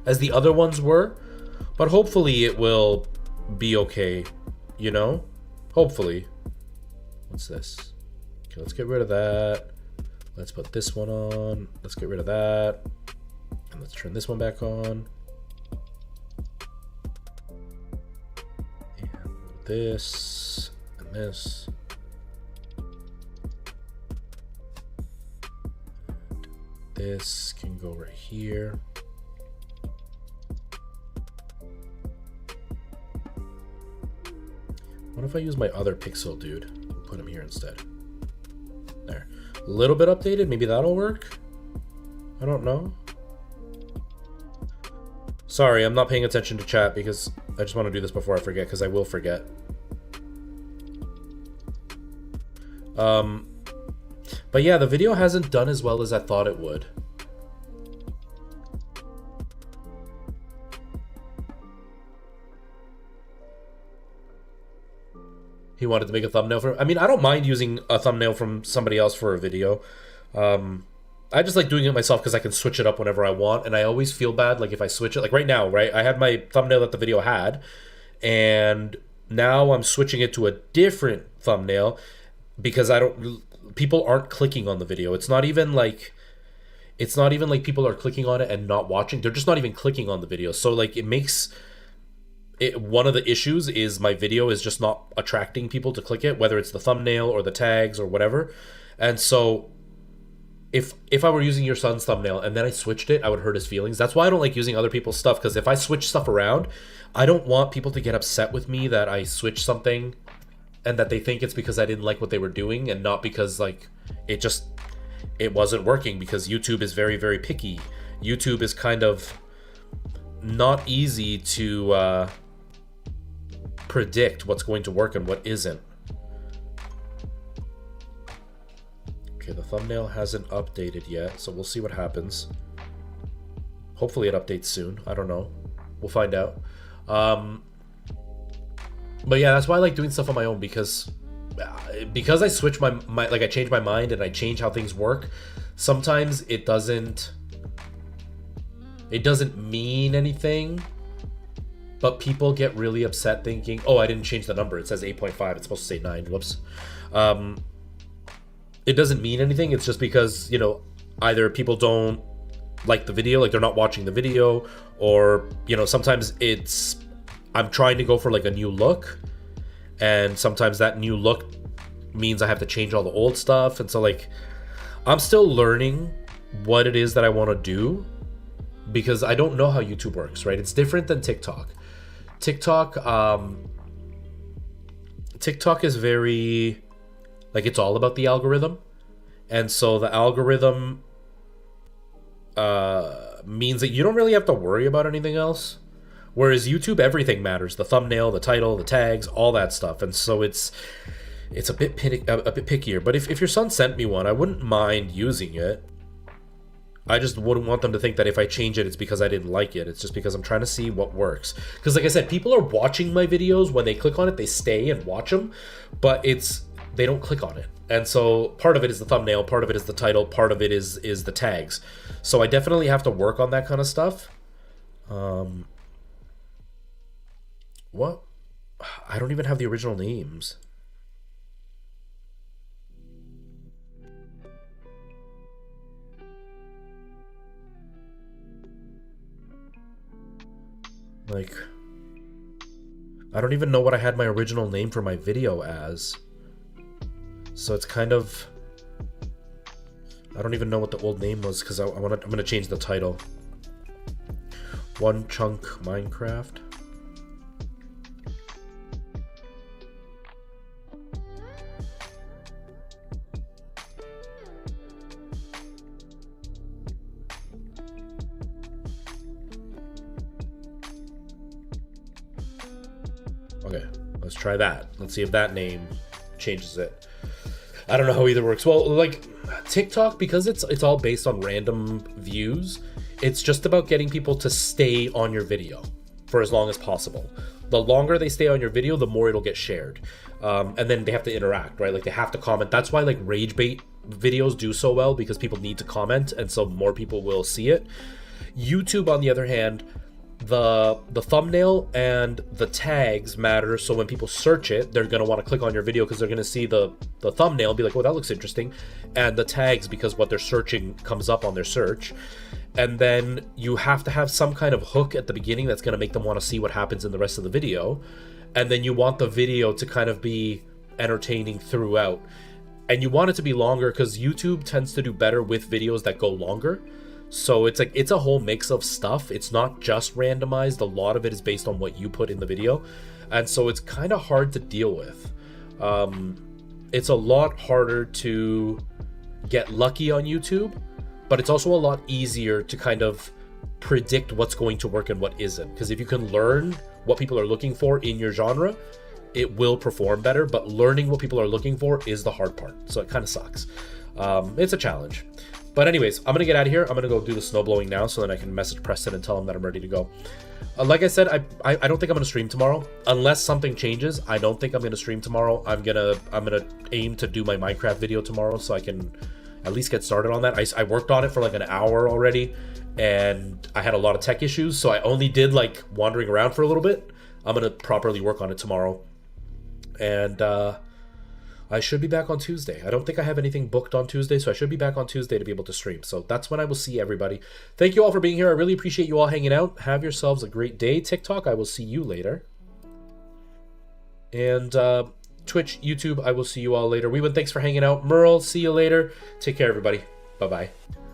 as the other ones were, but hopefully it will be okay, you know? Hopefully. What's this? Okay, let's get rid of that. Let's put this one on. Let's get rid of that. And let's turn this one back on. And this and this. This can go right here. What if I use my other pixel dude? Put him here instead. There. A little bit updated. Maybe that'll work. I don't know. Sorry, I'm not paying attention to chat because I just want to do this before I forget, because I will forget. But yeah, the video hasn't done as well as I thought it would. He wanted to make a thumbnail for... I mean, I don't mind using a thumbnail from somebody else for a video. I just like doing it myself because I can switch it up whenever I want, and I always feel bad like if I switch it. Like right now, right? I had my thumbnail that the video had, and now I'm switching it to a different thumbnail because people aren't clicking on the video. It's not even like people are clicking on it and not watching. They're just not even clicking on the video. So like it makes it, one of the issues is my video is just not attracting people to click it, whether it's the thumbnail or the tags or whatever. And so if I were using your son's thumbnail and then I switched it, I would hurt his feelings. That's why I don't like using other people's stuff, because if I switch stuff around, I don't want people to get upset with me that I switched something and that they think it's because I didn't like what they were doing and not because like it wasn't working, because YouTube is very, very picky. YouTube is kind of not easy to predict what's going to work and what isn't. Okay, the thumbnail hasn't updated yet, so we'll see what happens. Hopefully it updates soon. I don't know. We'll find out. But yeah, that's why I like doing stuff on my own, because I switch my like I change my mind and I change how things work. Sometimes it doesn't mean anything, but people get really upset thinking, oh, I didn't change the number. It says 8.5. It's supposed to say 9. Whoops. It doesn't mean anything. It's just because, you know, either people don't like the video, like they're not watching the video, or, you know, sometimes I'm trying to go for like a new look, and sometimes that new look means I have to change all the old stuff. And so like I'm still learning what it is that I want to do, because I don't know how YouTube works, right? It's different than TikTok. TikTok is very, like, it's all about the algorithm. And so the algorithm means that you don't really have to worry about anything else. Whereas YouTube, everything matters. The thumbnail, the title, the tags, all that stuff. And so it's a bit pickier. But if your son sent me one, I wouldn't mind using it. I just wouldn't want them to think that if I change it, it's because I didn't like it. It's just because I'm trying to see what works. Because like I said, people are watching my videos. When they click on it, they stay and watch them. But they don't click on it. And so part of it is the thumbnail, part of it is the title, part of it is the tags. So I definitely have to work on that kind of stuff. What? I don't even have the original names. Like, I don't even know what I had my original name for my video as. So it's kind of, I don't even know what the old name was because I'm gonna change the title. One Chunk Minecraft. Okay, let's try that. Let's see if that name changes it. I don't know how either works. Well, like TikTok, because it's all based on random views, it's just about getting people to stay on your video for as long as possible. The longer they stay on your video, the more it'll get shared. And then they have to interact, right? Like they have to comment. That's why like rage bait videos do so well, because people need to comment, and so more people will see it. YouTube, on the other hand, the thumbnail and the tags matter. So when people search it, they're going to want to click on your video because they're going to see the thumbnail and be like, oh, that looks interesting, and the tags because what they're searching comes up on their search. And then you have to have some kind of hook at the beginning that's going to make them want to see what happens in the rest of the video, and then you want the video to kind of be entertaining throughout, and you want it to be longer because YouTube tends to do better with videos that go longer. So it's like, it's a whole mix of stuff. It's not just randomized. A lot of it is based on what you put in the video. And so it's kind of hard to deal with. It's a lot harder to get lucky on YouTube, but it's also a lot easier to kind of predict what's going to work and what isn't. Because if you can learn what people are looking for in your genre, it will perform better. But learning what people are looking for is the hard part. So it kind of sucks. It's a challenge. But anyways, I'm going to get out of here. I'm going to go do the snow blowing now so then I can message Preston and tell him that I'm ready to go. Like I said, I don't think I'm going to stream tomorrow. Unless something changes, I don't think I'm going to stream tomorrow. I'm going to aim to do my Minecraft video tomorrow so I can at least get started on that. I worked on it for like an hour already, and I had a lot of tech issues, so I only did like wandering around for a little bit. I'm going to properly work on it tomorrow. And I should be back on Tuesday. I don't think I have anything booked on Tuesday, so I should be back on Tuesday to be able to stream. So that's when I will see everybody. Thank you all for being here. I really appreciate you all hanging out. Have yourselves a great day. TikTok, I will see you later. And Twitch, YouTube, I will see you all later. Weewan, thanks for hanging out. Merle, see you later. Take care, everybody. Bye-bye.